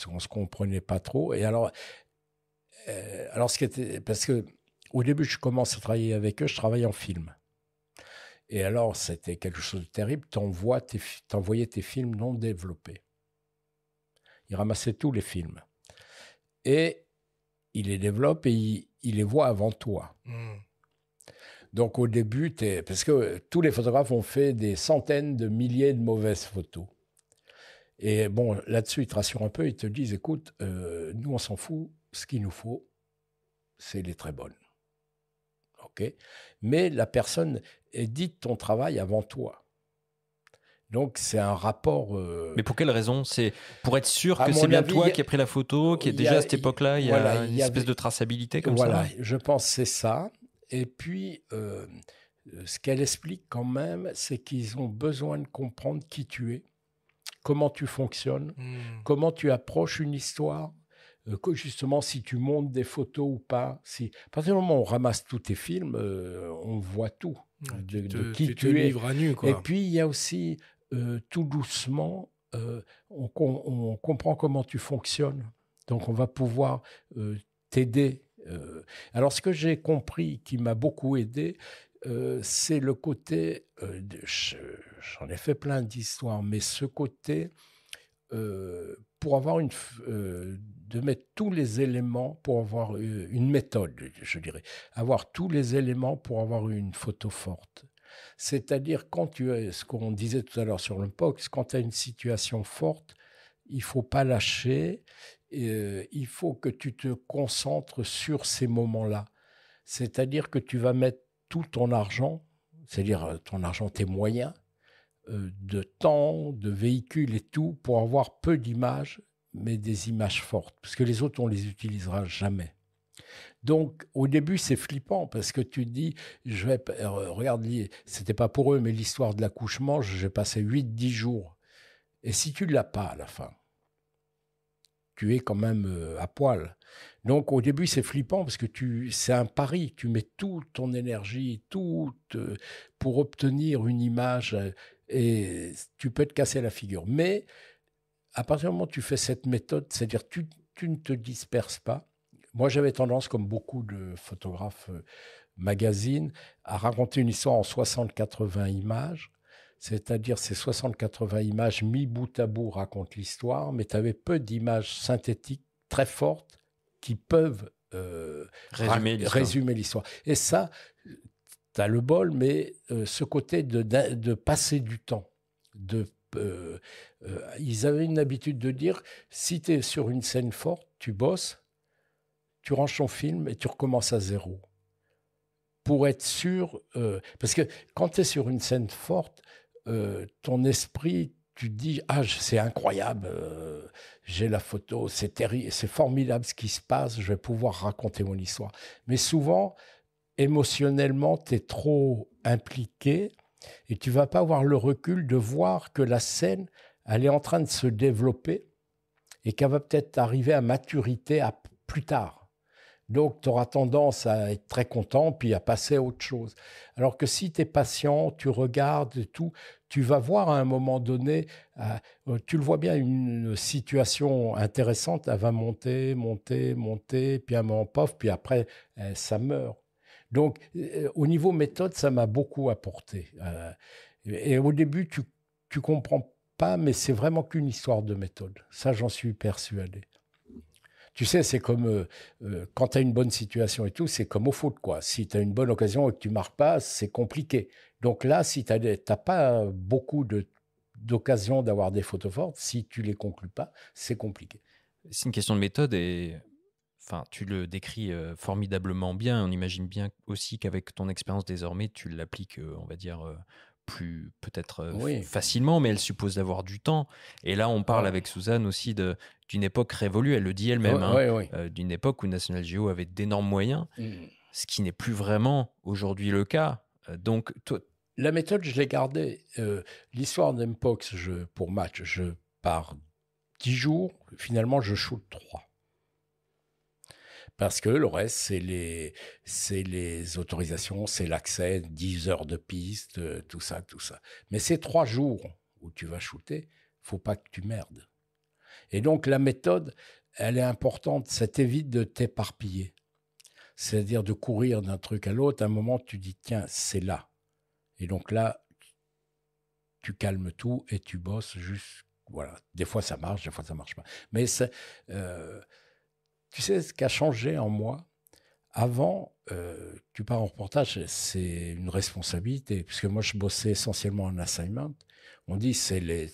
On ne se comprenait pas trop. Et alors ce qui était, parce que au début, je commence à travailler avec eux, je travaillais en film. Et alors, c'était quelque chose de terrible. T'envoyais tes films non développés. Ils ramassaient tous les films. Et ils les développent et ils les voient avant toi. Donc, au début, parce que tous les photographes ont fait des centaines de milliers de mauvaises photos. Et bon, là-dessus, ils te rassurent un peu. Ils te disent, écoute, nous, on s'en fout. Ce qu'il nous faut, c'est les très bonnes. OK ? Mais la personne édite ton travail avant toi. Donc, c'est un rapport... Mais pour quelle raison ? C'est pour être sûr que c'est bien toi qui as pris la photo, qui est déjà à cette époque-là, il y a une espèce de traçabilité comme ça. Voilà, je pense que c'est ça. Et puis, ce qu'elle explique quand même, c'est qu'ils ont besoin de comprendre qui tu es, comment tu fonctionnes, comment tu approches une histoire, que justement si tu montes des photos ou pas. À partir du moment où on ramasse tous tes films, on voit tout de qui tu es. Livres à nu, quoi. Et puis, il y a aussi, tout doucement, on comprend comment tu fonctionnes. Donc, on va pouvoir t'aider. Alors, ce que j'ai compris qui m'a beaucoup aidé, c'est le côté, j'en ai fait plein d'histoires, mais ce côté, pour avoir de mettre tous les éléments, pour avoir une méthode, je dirais, avoir tous les éléments pour avoir une photo forte. C'est-à-dire, quand tu as, ce qu'on disait tout à l'heure sur le POX, quand tu as une situation forte, il ne faut pas lâcher, il faut que tu te concentres sur ces moments-là. C'est-à-dire que tu vas mettre tout ton argent, c'est-à-dire ton argent, tes moyens, de temps, de véhicules et tout, pour avoir peu d'images, mais des images fortes. Parce que les autres, on les utilisera jamais. Donc, au début, c'est flippant parce que tu te dis, regarde, c'était pas pour eux, mais l'histoire de l'accouchement, j'ai passé 8-10 jours. Et si tu ne l'as pas à la fin, tu es quand même à poil. Donc, au début, c'est flippant parce que c'est un pari. Tu mets toute ton énergie, pour obtenir une image et tu peux te casser la figure. Mais à partir du moment où tu fais cette méthode, c'est-à-dire tu ne te disperses pas. Moi, j'avais tendance, comme beaucoup de photographes magazines, à raconter une histoire en 60-80 images. C'est-à-dire ces 60-80 images mis bout à bout racontent l'histoire, mais tu avais peu d'images synthétiques très fortes qui peuvent résumer l'histoire. Et ça, tu as le bol, mais ce côté de passer du temps. Ils avaient une habitude de dire, si tu es sur une scène forte, tu bosses, tu ranges ton film et tu recommences à zéro. Pour être sûr, parce que quand tu es sur une scène forte, ton esprit, tu te dis, c'est incroyable, j'ai la photo, c'est terrible, c'est formidable ce qui se passe, je vais pouvoir raconter mon histoire. Mais souvent, émotionnellement, tu es trop impliqué et tu ne vas pas avoir le recul de voir que la scène, elle est en train de se développer et qu'elle va peut-être arriver à maturité plus tard. Donc, tu auras tendance à être très content, puis à passer à autre chose. Alors que si tu es patient, tu regardes et tout, tu vas voir à un moment donné, tu le vois bien, une situation intéressante, elle va monter, puis à un moment, pof, puis après, ça meurt. Donc, au niveau méthode, ça m'a beaucoup apporté. Et au début, tu comprends pas, mais c'est vraiment qu'une histoire de méthode. Ça, j'en suis persuadé. Tu sais, c'est comme quand tu as une bonne situation et tout, c'est comme au foot, quoi. Si tu as une bonne occasion et que tu ne marques pas, c'est compliqué. Donc là, si tu n'as pas beaucoup d'occasions d'avoir des photos fortes, si tu ne les conclus pas, c'est compliqué. C'est une question de méthode et tu le décris formidablement bien. On imagine bien aussi qu'avec ton expérience désormais, tu l'appliques, on va dire, plus peut-être Oui. facilement, mais elle suppose d'avoir du temps. Et là, on parle Ouais. avec Suzanne aussi d'une époque révolue, elle le dit elle-même, d'une époque où National Geo avait d'énormes moyens, ce qui n'est plus vraiment aujourd'hui le cas. Donc, toi, la méthode, je l'ai gardée. L'histoire d'Mpox, pour match, je pars 10 jours, finalement, je shoot 3. Parce que le reste, c'est les autorisations, c'est l'accès, 10 heures de piste, tout ça. Mais ces 3 jours où tu vas shooter, faut pas que tu merdes. Et donc, la méthode, elle est importante. Ça t'évite de t'éparpiller. C'est-à-dire de courir d'un truc à l'autre. À un moment, tu dis, tiens, c'est là. Et donc là, tu calmes tout et tu bosses juste. Voilà. Des fois, ça marche, des fois, ça marche pas. Mais tu sais ce qui a changé en moi? Avant, tu pars en reportage, c'est une responsabilité. Puisque moi, je bossais essentiellement en assignment. On dit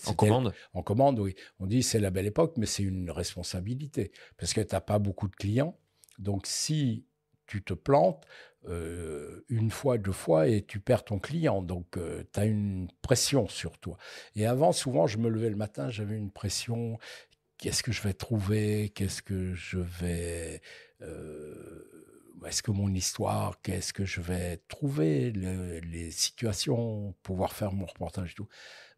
en commande. En commande, oui. On dit c'est la belle époque, mais c'est une responsabilité. Parce que tu n'as pas beaucoup de clients. Donc, si tu te plantes, une fois, 2 fois, et tu perds ton client. Donc, tu as une pression sur toi. Et avant, souvent, je me levais le matin, j'avais une pression. Qu'est-ce que je vais trouver? Qu'est-ce que je vais... est-ce que mon histoire, qu'est-ce que je vais trouver? Les situations, pouvoir faire mon reportage et tout.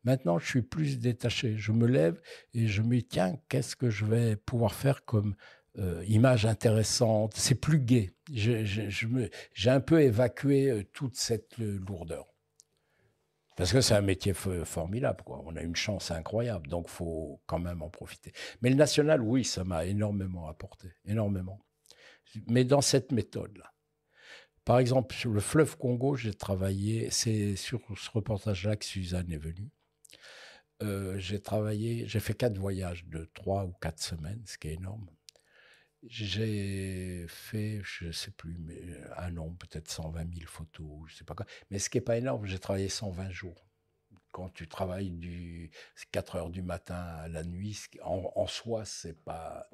Maintenant, je suis plus détaché. Je me lève et je me dis, tiens, qu'est-ce que je vais pouvoir faire comme image intéressante? C'est plus gai. J'ai un peu évacué toute cette lourdeur. Parce que c'est un métier formidable, quoi. On a une chance incroyable, donc il faut quand même en profiter. Mais le national, oui, ça m'a énormément apporté, énormément. Mais dans cette méthode-là. Par exemple, sur le fleuve Congo, j'ai travaillé, c'est sur ce reportage-là que Suzanne est venue. J'ai fait 4 voyages de 3 ou 4 semaines, ce qui est énorme. J'ai fait, je ne sais plus, mais un an, peut-être 120 000 photos, je ne sais pas quoi. Mais ce qui n'est pas énorme, j'ai travaillé 120 jours. Quand tu travailles 4 heures du matin à la nuit, en soi, c'est pas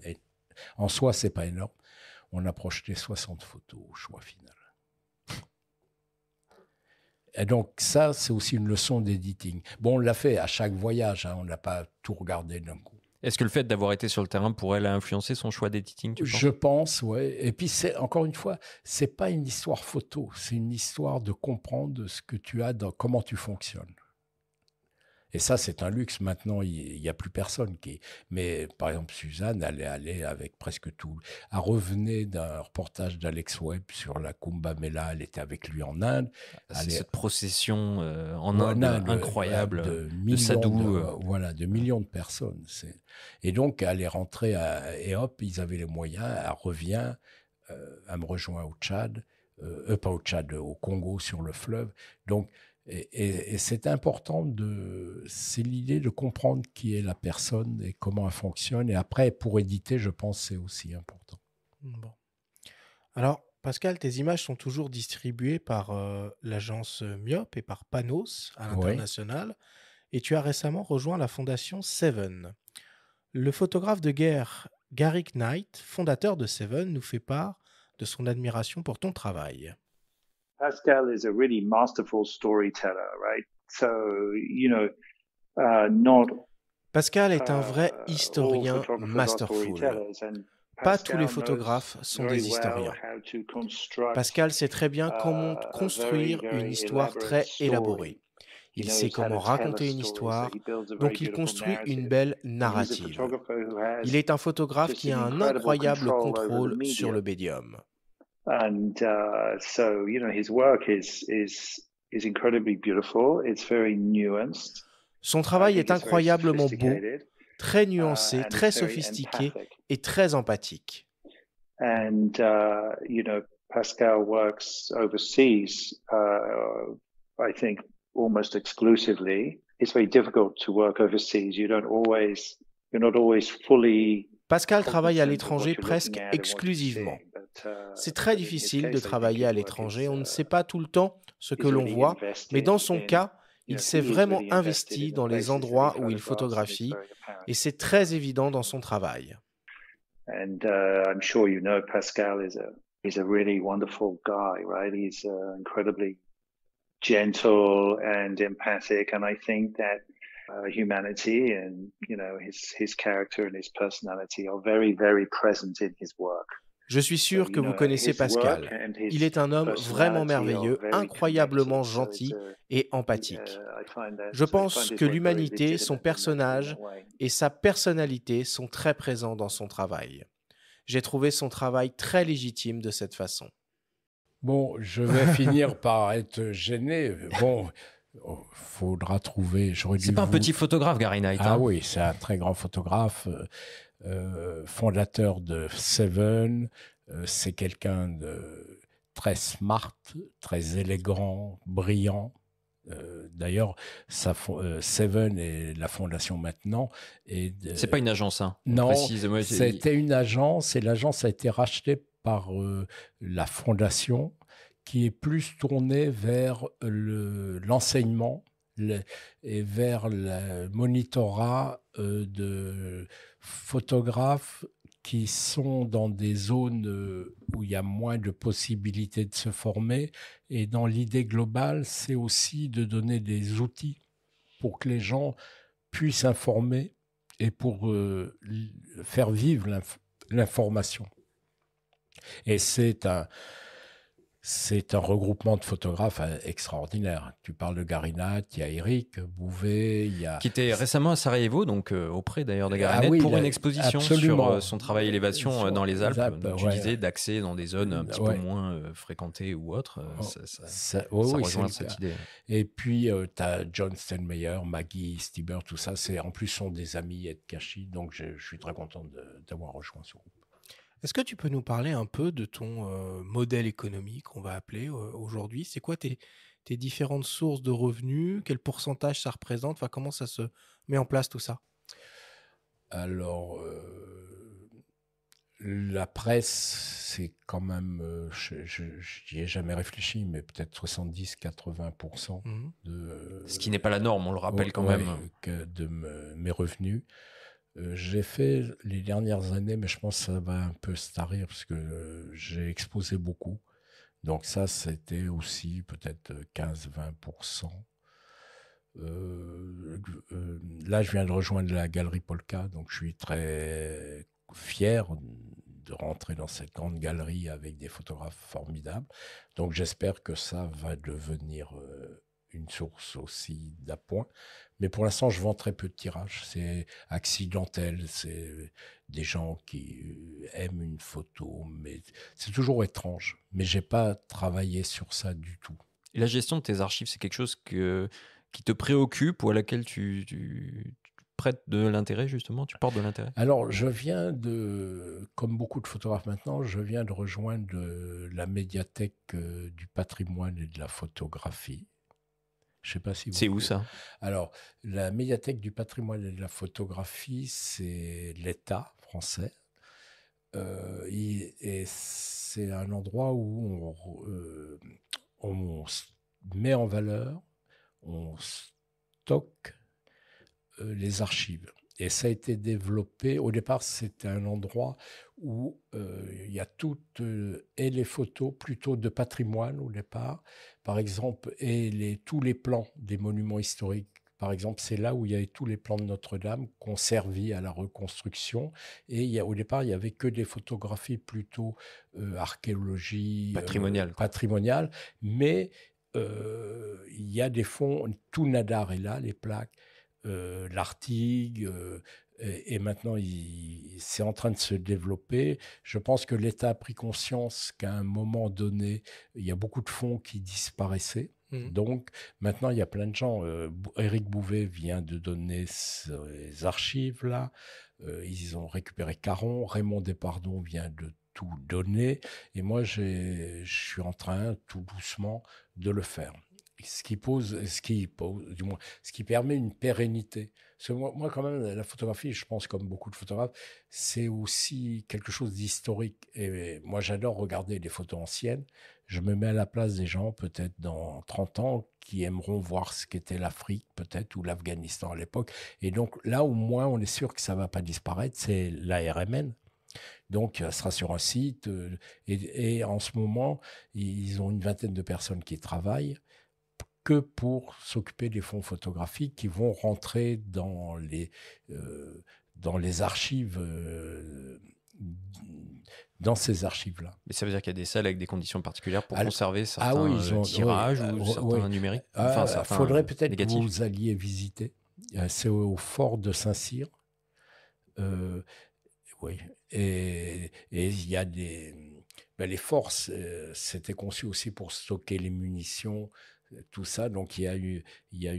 énorme. On a projeté 60 photos au choix final. Et donc ça, c'est aussi une leçon d'editing. Bon, on l'a fait à chaque voyage, on n'a pas tout regardé d'un coup. Est-ce que le fait d'avoir été sur le terrain pourrait influencer son choix d'editing, tu penses ? Je pense, oui. Et puis, encore une fois, c'est pas une histoire photo, c'est une histoire de comprendre ce que tu as, comment tu fonctionnes. Et ça, c'est un luxe. Maintenant, il n'y a plus personne qui... Mais par exemple, Suzanne, elle est allée avec presque tout. Elle revenait d'un reportage d'Alex Webb sur la Kumbh Mela. Elle était avec lui en Inde. Cette procession en Inde incroyable de sadhus. De millions de personnes. Et donc, elle est rentrée et hop, ils avaient les moyens. Elle revient, elle me rejoint au Tchad. Pas au Tchad, au Congo, sur le fleuve. Donc, et c'est important, c'est l'idée de comprendre qui est la personne et comment elle fonctionne. Et après, pour éditer, je pense que c'est aussi important. Bon. Alors, Pascal, tes images sont toujours distribuées par l'agence Myop et par Panos à l'international. Et tu as récemment rejoint la fondation Seven. Le photographe de guerre Garrick Knight, fondateur de Seven, nous fait part de son admiration pour ton travail. Pascal is a really masterful storyteller, right? So, Pascal est un vrai historien masterful. Pas tous les photographes sont des historiens. Pascal sait très bien comment construire une histoire très élaborée. Il sait comment raconter une histoire, donc il construit une belle narrative. Il est un photographe qui a un incroyable contrôle sur le médium. And so, his work is incredibly beautiful. It's very nuanced. Son travail est incroyablement beau, très nuancé, très sophistiqué et très empathique. And Pascal works overseas. I think almost exclusively. It's very difficult to work overseas. You're not always fully. Pascal travaille à l'étranger presque exclusivement. C'est très difficile de travailler à l'étranger, on ne sait pas tout le temps ce que l'on voit, mais dans son cas, il s'est vraiment investi dans les endroits où il photographie, et c'est très évident dans son travail. And I'm sure you know Pascal is a really wonderful guy, right? He's incredibly gentle and empathic, and I think that humanity and his character and his personality are very, very present in his work. Je suis sûr que vous connaissez Pascal. Il est un homme vraiment merveilleux, incroyablement gentil et empathique. Je pense que l'humanité, son personnage et sa personnalité sont très présents dans son travail. J'ai trouvé son travail très légitime de cette façon. Bon, je vais finir par être gêné. Bon, faudra trouver... C'est pas un petit photographe, Gary Knight. Ah oui, c'est un très grand photographe, fondateur de Seven. C'est quelqu'un de très smart, très élégant, brillant. D'ailleurs, Seven est la fondation maintenant. C'est pas une agence, hein. Non, c'était une agence et l'agence a été rachetée par la fondation qui est plus tournée vers l'enseignement et vers le monitorat de photographes qui sont dans des zones où il y a moins de possibilités de se former. Et dans l'idée globale, c'est aussi de donner des outils pour que les gens puissent informer et pour faire vivre l'information. Et c'est un regroupement de photographes extraordinaire. Tu parles de Gary Knight, il y a Eric Bouvet, il y a... Qui était récemment à Sarajevo, donc auprès d'ailleurs de Gary Knight, pour une exposition sur son travail élévation dans les Alpes. Donc, tu disais d'accès dans des zones un petit peu moins fréquentées ou autres. Ça rejoint cette idée. Et puis, tu as John Steinmeyer, Maggie Stieber, tout ça. En plus, sont des amis et de Kashi. Donc, je suis très content d'avoir rejoint ce groupe. Est-ce que tu peux nous parler un peu de ton modèle économique, on va appeler aujourd'hui? C'est quoi tes différentes sources de revenus? Quel pourcentage ça représente? Enfin, comment ça se met en place tout ça? Alors, la presse, c'est quand même, je n'y ai jamais réfléchi, mais peut-être 70-80% de... Ce qui n'est pas la norme, on le rappelle quand même. De mes revenus. J'ai fait les dernières années, mais je pense que ça va un peu se tarir parce que j'ai exposé beaucoup. Donc ça, c'était aussi peut-être 15-20%. Là, je viens de rejoindre la Galerie Polka, donc je suis très fier de rentrer dans cette grande galerie avec des photographes formidables. Donc j'espère que ça va devenir... une source aussi d'appoint. Mais pour l'instant, je vends très peu de tirages. C'est accidentel, c'est des gens qui aiment une photo, mais c'est toujours étrange. Mais je n'ai pas travaillé sur ça du tout. Et la gestion de tes archives, c'est quelque chose qui te préoccupe ou à laquelle tu prêtes de l'intérêt, justement? Tu portes de l'intérêt? Alors, je viens comme beaucoup de photographes maintenant, je viens de rejoindre la médiathèque du patrimoine et de la photographie. Je sais pas si c'est où ça? Alors, la médiathèque du patrimoine et de la photographie, c'est l'État français. Et c'est un endroit où on met en valeur, on stocke les archives. Et ça a été développé. Au départ, c'était un endroit où il y a toutes et les photos plutôt de patrimoine au départ, par exemple, et tous les plans des monuments historiques. Par exemple, c'est là où il y avait tous les plans de Notre-Dame qui ont servi à la reconstruction. Et au départ, il n'y avait que des photographies plutôt archéologie patrimoniale. Mais il y a des fonds, tout Nadar est là, les plaques. L'Artigue, et maintenant c'est en train de se développer. Je pense que l'État a pris conscience qu'à un moment donné, il y a beaucoup de fonds qui disparaissaient. Donc maintenant, il y a plein de gens. Éric Bouvet vient de donner ces archives-là. Ils ont récupéré Caron. Raymond Despardons vient de tout donner. Et moi, je suis en train, tout doucement, de le faire. Ce qui permet une pérennité. Parce que moi, quand même, la photographie, je pense, comme beaucoup de photographes, c'est aussi quelque chose d'historique. Et moi, j'adore regarder les photos anciennes. Je me mets à la place des gens, peut-être dans 30 ans, qui aimeront voir ce qu'était l'Afrique, peut-être, ou l'Afghanistan à l'époque. Et donc, là, au moins, on est sûr que ça ne va pas disparaître. C'est l'ARMN. Donc, ça sera sur un site. Et en ce moment, ils ont une vingtaine de personnes qui travaillent. que pour s'occuper des fonds photographiques qui vont rentrer dans les archives, dans ces archives-là. Mais ça veut dire qu'il y a des salles avec des conditions particulières pour Ah, conserver oui, certains ils ont, tirages oui, ou oui, certains numériques, enfin certains faudrait peut-être que négatifs. vous alliez visiter. C'est au fort de Saint-Cyr. Oui, et il y a les forts, c'était conçu aussi pour stocker les munitions, tout ça. Donc il y a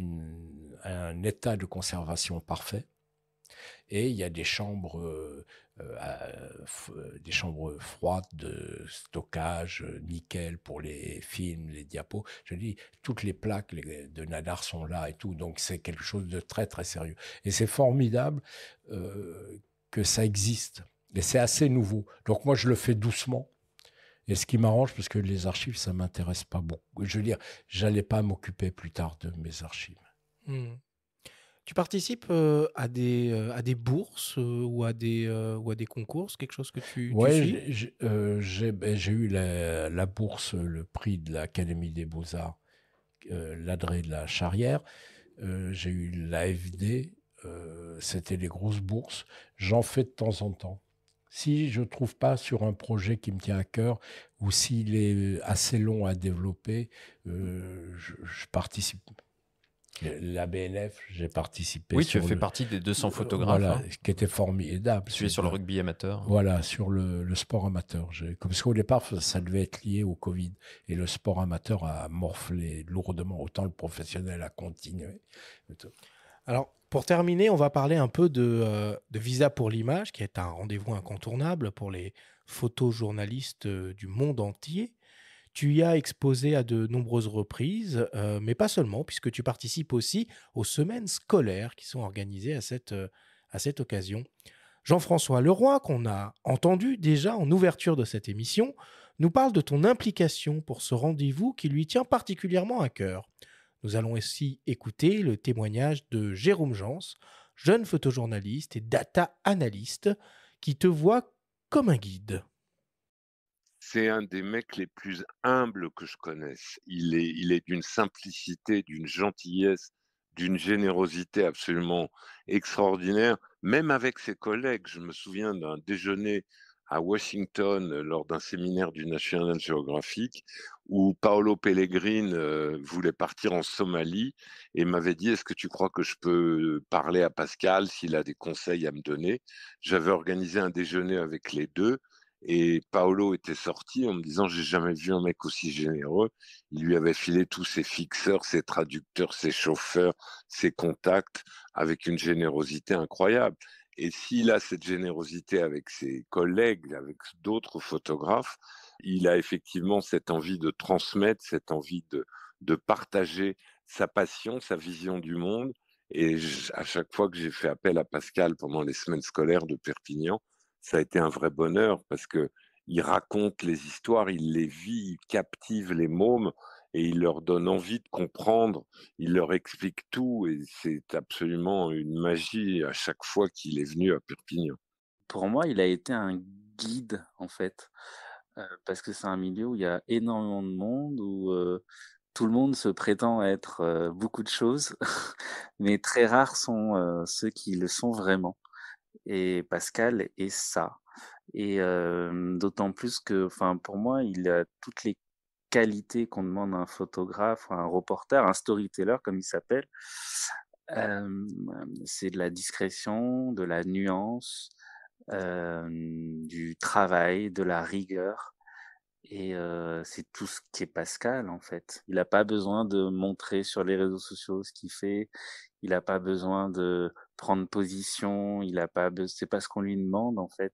un état de conservation parfait. Et il y a des chambres froides de stockage, nickel pour les films, les diapos. Je dis, toutes les plaques de Nadar sont là et tout. Donc c'est quelque chose de très très sérieux. Et c'est formidable que ça existe. Et c'est assez nouveau. Donc moi je le fais doucement. Et ce qui m'arrange, parce que les archives, ça m'intéresse pas beaucoup. Je veux dire, j'allais pas m'occuper plus tard de mes archives. Tu participes à des bourses ou à des concours, c'est quelque chose que tu suis? J'ai eu la bourse, le prix de l'Académie des Beaux-Arts, l'Adré de la Charrière. J'ai eu l'AFD, c'était les grosses bourses. J'en fais de temps en temps. Si je ne trouve pas sur un projet qui me tient à cœur ou s'il est assez long à développer, je participe. La BNF, j'ai participé. Oui, tu as fait partie des 200 photographes. Voilà, hein. qui était formidable. Tu es sur le rugby amateur. Voilà, sur le sport amateur. Parce qu'au départ, ça devait être lié au Covid. Et le sport amateur a morflé lourdement. Autant le professionnel a continué. Alors, pour terminer, on va parler un peu de Visa pour l'image, qui est un rendez-vous incontournable pour les photojournalistes du monde entier. Tu y as exposé à de nombreuses reprises, mais pas seulement, puisque tu participes aussi aux semaines scolaires qui sont organisées à cette occasion. Jean-François Leroy, qu'on a entendu déjà en ouverture de cette émission, nous parle de ton implication pour ce rendez-vous qui lui tient particulièrement à cœur. Nous allons aussi écouter le témoignage de Jérôme Jans, jeune photojournaliste et data analyst, qui te voit comme un guide. C'est un des mecs les plus humbles que je connaisse. Il est d'une simplicité, d'une gentillesse, d'une générosité absolument extraordinaire, même avec ses collègues. Je me souviens d'un déjeuner à Washington lors d'un séminaire du National Geographic où Paolo Pellegrin voulait partir en Somalie et m'avait dit: «Est-ce que tu crois que je peux parler à Pascal s'il a des conseils à me donner?» J'avais organisé un déjeuner avec les deux. Et Paolo était sorti en me disant: «J'ai jamais vu un mec aussi généreux». Il lui avait filé tous ses fixeurs, ses traducteurs, ses chauffeurs, ses contacts avec une générosité incroyable. Et s'il a cette générosité avec ses collègues, avec d'autres photographes, il a effectivement cette envie de transmettre, cette envie de partager sa passion, sa vision du monde. Et à chaque fois que j'ai fait appel à Pascal pendant les semaines scolaires de Perpignan, ça a été un vrai bonheur parce que il raconte les histoires, il les vit, il captive les mômes et il leur donne envie de comprendre. Il leur explique tout et c'est absolument une magie à chaque fois qu'il est venu à Perpignan. Pour moi, il a été un guide, en fait, parce que c'est un milieu où il y a énormément de monde, où tout le monde se prétend être beaucoup de choses, mais très rares sont ceux qui le sont vraiment. Et Pascal est ça. Et d'autant plus que, enfin, pour moi, il a toutes les qualités qu'on demande à un photographe, à un reporter, un storyteller, comme il s'appelle. C'est de la discrétion, de la nuance, du travail, de la rigueur. Et c'est tout ce qui est Pascal, en fait. Il n'a pas besoin de montrer sur les réseaux sociaux ce qu'il fait. Il n'a pas besoin de prendre position. C'est pas ce qu'on lui demande, en fait.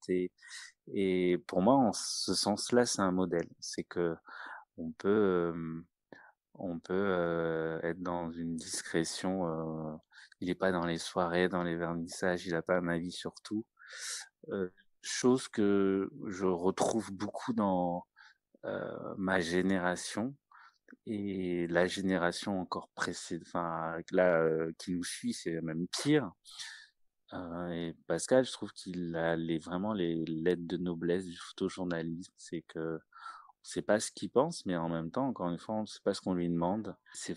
Et pour moi, en ce sens-là, c'est un modèle. C'est que on peut, être dans une discrétion. Il n'est pas dans les soirées, dans les vernissages. Il n'a pas un avis sur tout. Chose que je retrouve beaucoup dans ma génération et la génération encore précédente, enfin là qui nous suit, c'est même pire. Et Pascal, je trouve qu'il a vraiment les lettres de noblesse du photojournalisme, c'est que sait pas ce qu'il pense, mais en même temps, encore une fois, on ne sait pas ce qu'on lui demande. Ses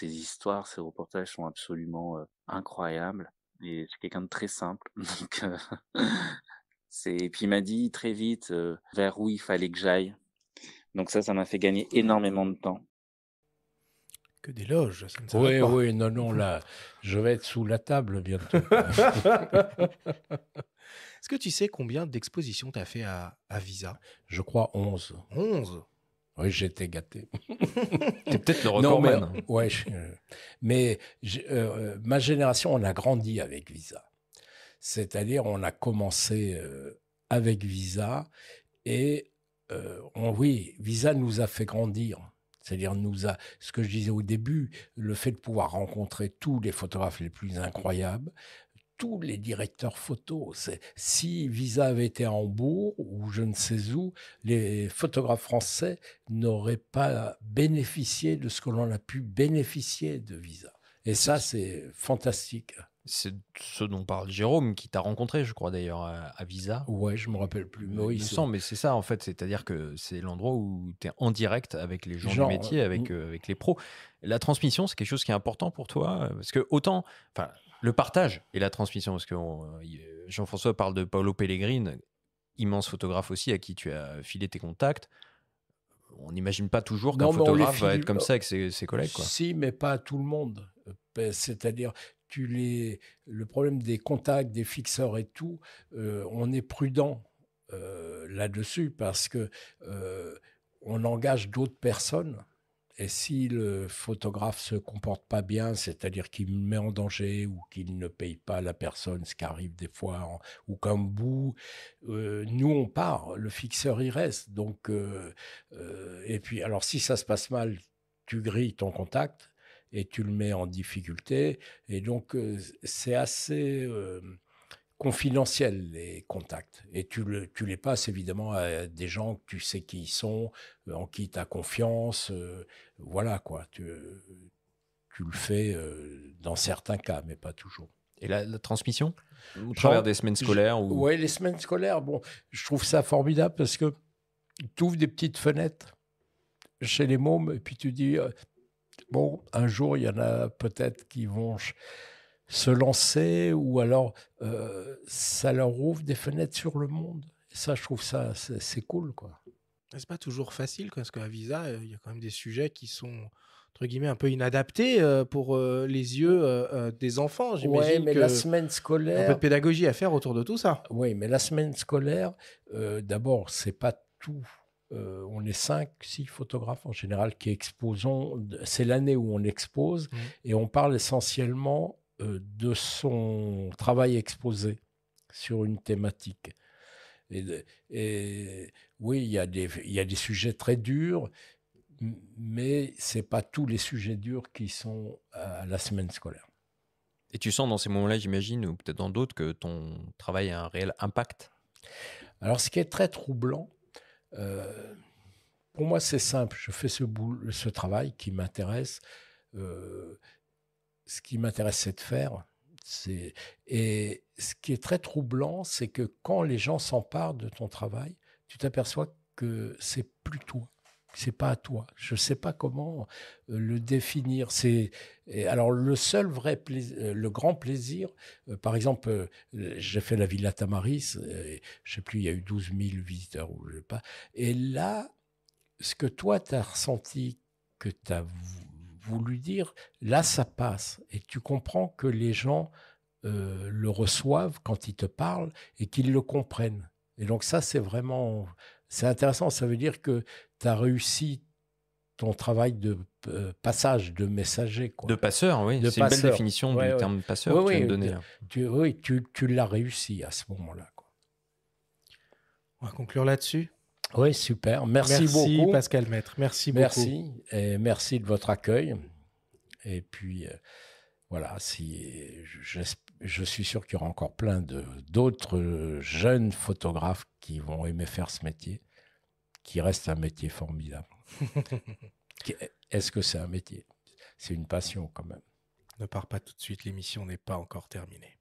histoires, ses reportages sont absolument incroyables. Et c'est quelqu'un de très simple. Donc, et puis il m'a dit très vite vers où il fallait que j'aille. Donc ça m'a fait gagner énormément de temps. Que d'éloges, ça ne s'arrête pas. Oui, non, là, je vais être sous la table bientôt. Est-ce que tu sais combien d'expositions tu as fait à Visa? Je crois 11. 11? Oui, j'étais gâté. T'es peut-être le Non, recordman. mais ma génération, on a grandi avec Visa. C'est-à-dire, on a commencé avec Visa et Visa nous a fait grandir. C'est-à-dire, ce que je disais au début, le fait de pouvoir rencontrer tous les photographes les plus incroyables, tous les directeurs photos. Si Visa avait été à Hambourg ou je ne sais où, les photographes français n'auraient pas bénéficié de ce que l'on a pu bénéficier de Visa. Et ça, c'est fantastique. C'est ce dont parle Jérôme, qui t'a rencontré, je crois d'ailleurs, à Visa. Ouais, je me rappelle plus. Mais oui, mais c'est ça en fait. C'est-à-dire que c'est l'endroit où tu es en direct avec les gens du métier, avec les pros. La transmission, c'est quelque chose qui est important pour toi, parce que autant, le partage et la transmission, parce que Jean-François parle de Paolo Pellegrini, immense photographe aussi, à qui tu as filé tes contacts. On n'imagine pas toujours qu'un photographe va être comme ça avec ses collègues, quoi. Si, mais pas à tout le monde. C'est-à-dire, le problème des contacts, des fixeurs et tout, on est prudent là-dessus parce que on engage d'autres personnes. Et si le photographe se comporte pas bien, c'est-à-dire qu'il me met en danger ou qu'il ne paye pas la personne, ce qui arrive des fois, ou comme bout, nous on part, le fixeur il reste. Donc, et puis, alors si ça se passe mal, tu grilles ton contact et tu le mets en difficulté. Et donc, c'est assez confidentiel, les contacts. Et tu les passes évidemment à des gens que tu sais qui ils sont, en qui tu as confiance. Voilà quoi. Tu le fais dans certains cas, mais pas toujours. Et la transmission au travers des semaines scolaires Oui, les semaines scolaires, je trouve ça formidable parce que tu ouvres des petites fenêtres chez les mômes et puis tu dis, un jour, il y en a peut-être qui vont se lancer ou alors ça leur ouvre des fenêtres sur le monde. Et ça, je trouve ça, c'est cool, quoi. C'est pas toujours facile, parce qu'à Visa, il y a quand même des sujets qui sont, entre guillemets, un peu inadaptés pour les yeux des enfants. J'imagine mais la semaine scolaire... Un peu de pédagogie à faire autour de tout ça. Oui, mais la semaine scolaire, d'abord, c'est pas tout. On est 5-6 photographes en général qui exposons. C'est l'année où on expose et on parle essentiellement de son travail exposé sur une thématique. Et oui, il y a des sujets très durs, mais ce n'est pas tous les sujets durs qui sont à la semaine scolaire. Et tu sens dans ces moments-là, j'imagine, ou peut-être dans d'autres, que ton travail a un réel impact? Alors, ce qui est très troublant, pour moi, c'est simple. Je fais ce travail qui m'intéresse. Ce qui m'intéresse, c'est de faire. Et ce qui est très troublant, c'est que quand les gens s'emparent de ton travail, tu t'aperçois que c'est plus toi, c'est pas à toi. Je sais pas comment le définir. Alors le seul vrai plaisir, le grand plaisir, par exemple, j'ai fait la Villa Tamaris, je sais plus, il y a eu 12 000 visiteurs ou je sais pas. Et là, ce que toi tu as ressenti, que tu as voulu dire, là ça passe et tu comprends que les gens le reçoivent quand ils te parlent et qu'ils le comprennent. Et donc ça, c'est intéressant. Ça veut dire que tu as réussi ton travail de passage, de messager, quoi. De passeur, oui. C'est une belle définition du terme passeur que tu viens de donner. Oui, tu l'as réussi à ce moment-là, quoi. On va conclure là-dessus. Oui, super. Merci beaucoup. Merci Pascal Maître. Merci beaucoup. Merci. Et merci de votre accueil. Et puis, voilà, je suis sûr qu'il y aura encore plein d'autres jeunes photographes qui vont aimer faire ce métier, qui reste un métier formidable. Est-ce que c'est un métier? C'est une passion quand même. Ne pars pas tout de suite, l'émission n'est pas encore terminée.